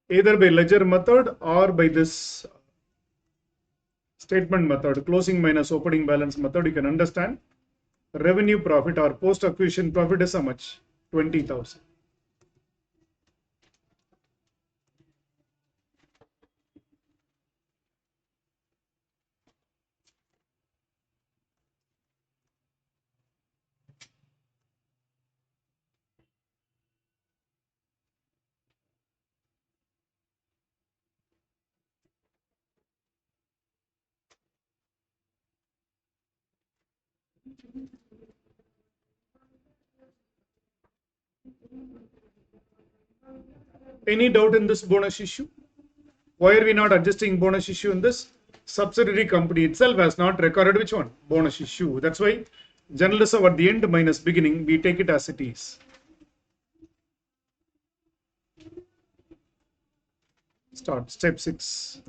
Either by ledger method or by this statement method, closing minus opening balance method, you can understand revenue profit or post acquisition profit is how much? 20,000. Any doubt in this bonus issue? Why are we not adjusting bonus issue in this? Subsidiary company itself has not recorded which one? Bonus issue. That's why general reserve at the end minus beginning, we take it as it is. Start step 6.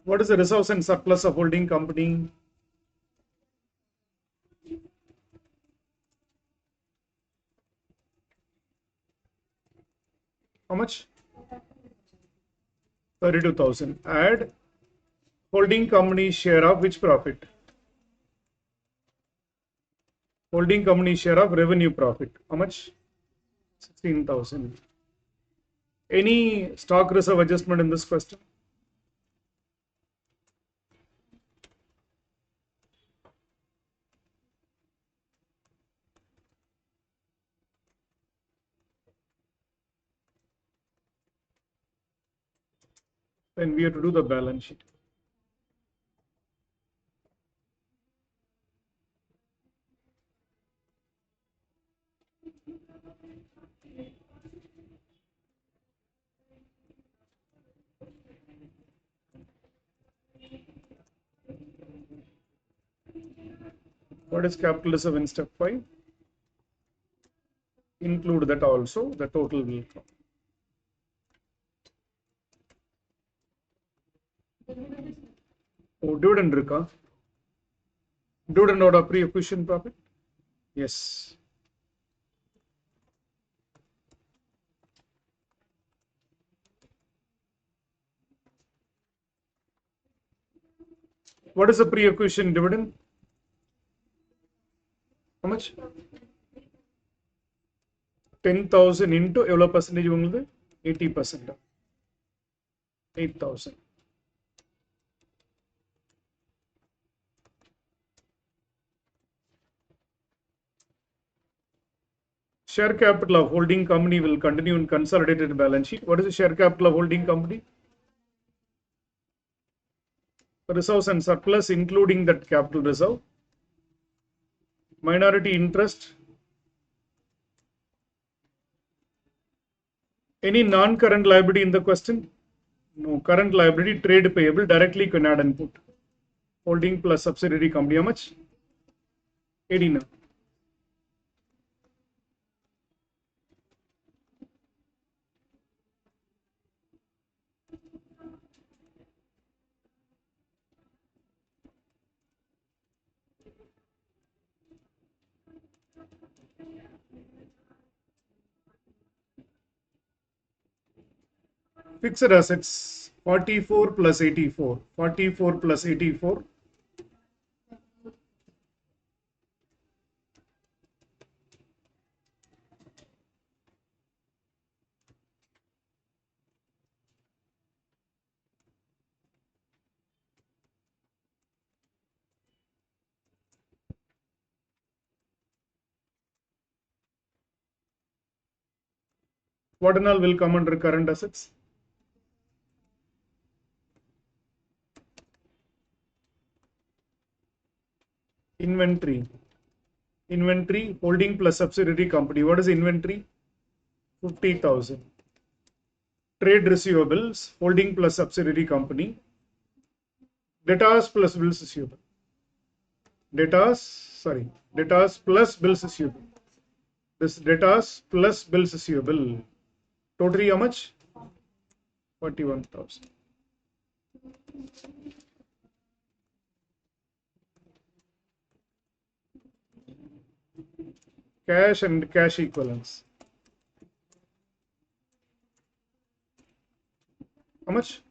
What is the reserves and surplus of holding company? How much? 32,000. Add holding company share of which profit? Holding company share of revenue profit. How much? 16,000. Any stock reserve adjustment in this question? Then we have to do the balance sheet. What is capital reserve in step 5? Include that also, the total will come. Oh, dividend இருக்கா? Dividend ஓட pre-acquisition profit? Yes. What is the pre-acquisition dividend? How much? 10,000 into எவ்வளவு percentage உங்களுக்கு? 80%. 8,000. Share capital of holding company will continue in consolidated balance sheet. What is the share capital of holding company? Reserves and surplus, including that capital reserve. Minority interest. Any non-current liability in the question? No. Current liability, trade payable, directly can add and put. Holding plus subsidiary company, how much? 18. Fixed assets 44 plus 84. 44 plus 84. What and all will come under current assets? Inventory. Inventory, holding plus subsidiary company. What is inventory? 50,000. Trade receivables, holding plus subsidiary company. Debtors plus bills receivable. Debtors plus bills receivable. This debtors plus bills receivable. Totally how much? 41,000. Cash and cash equivalents. How much?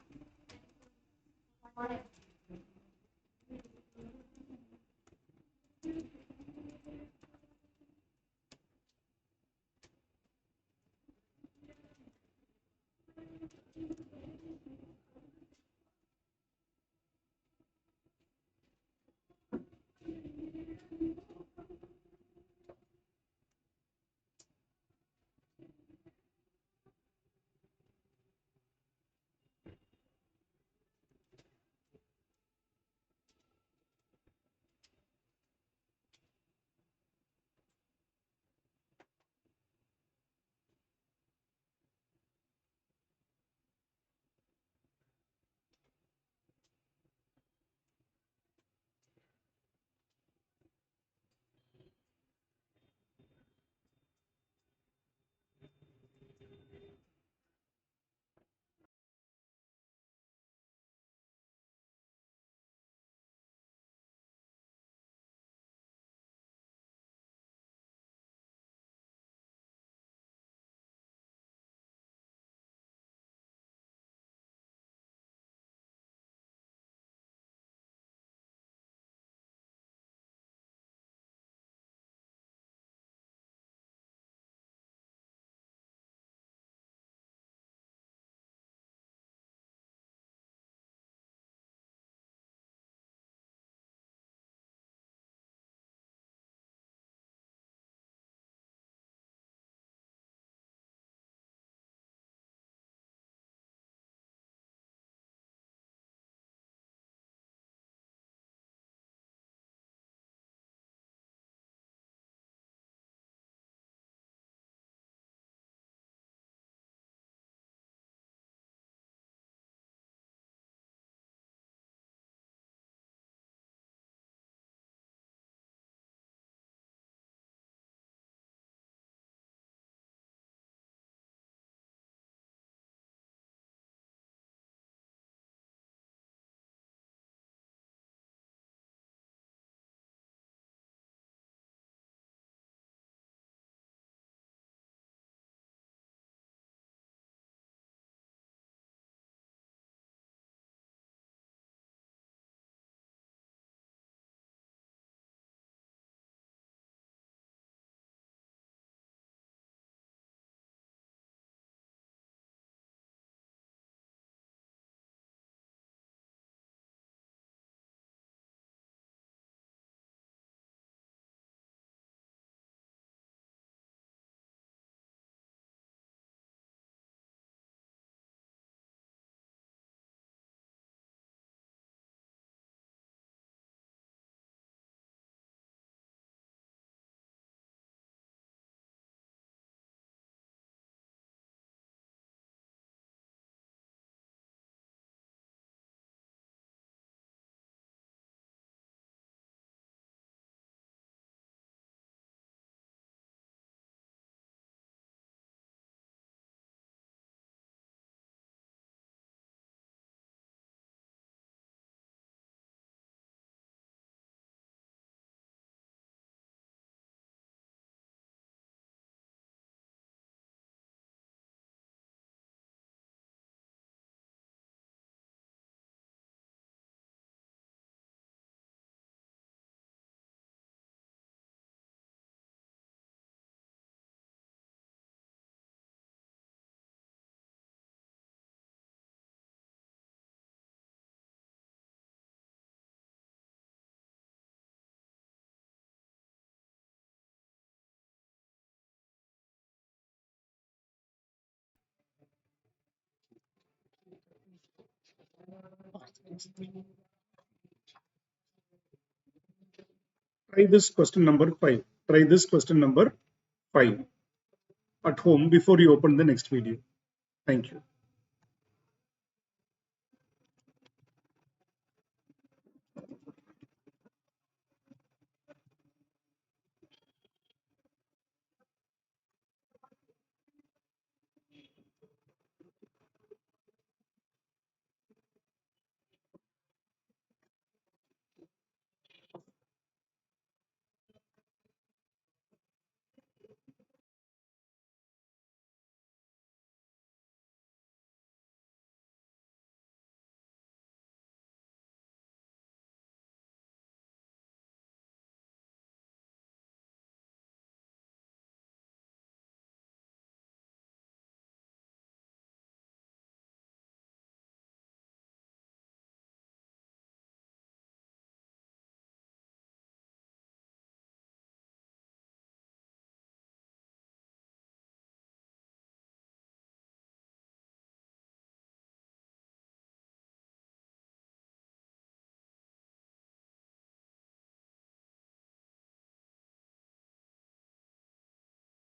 Try this question number 5. Try this question number 5 at home before you open the next video. Thank you.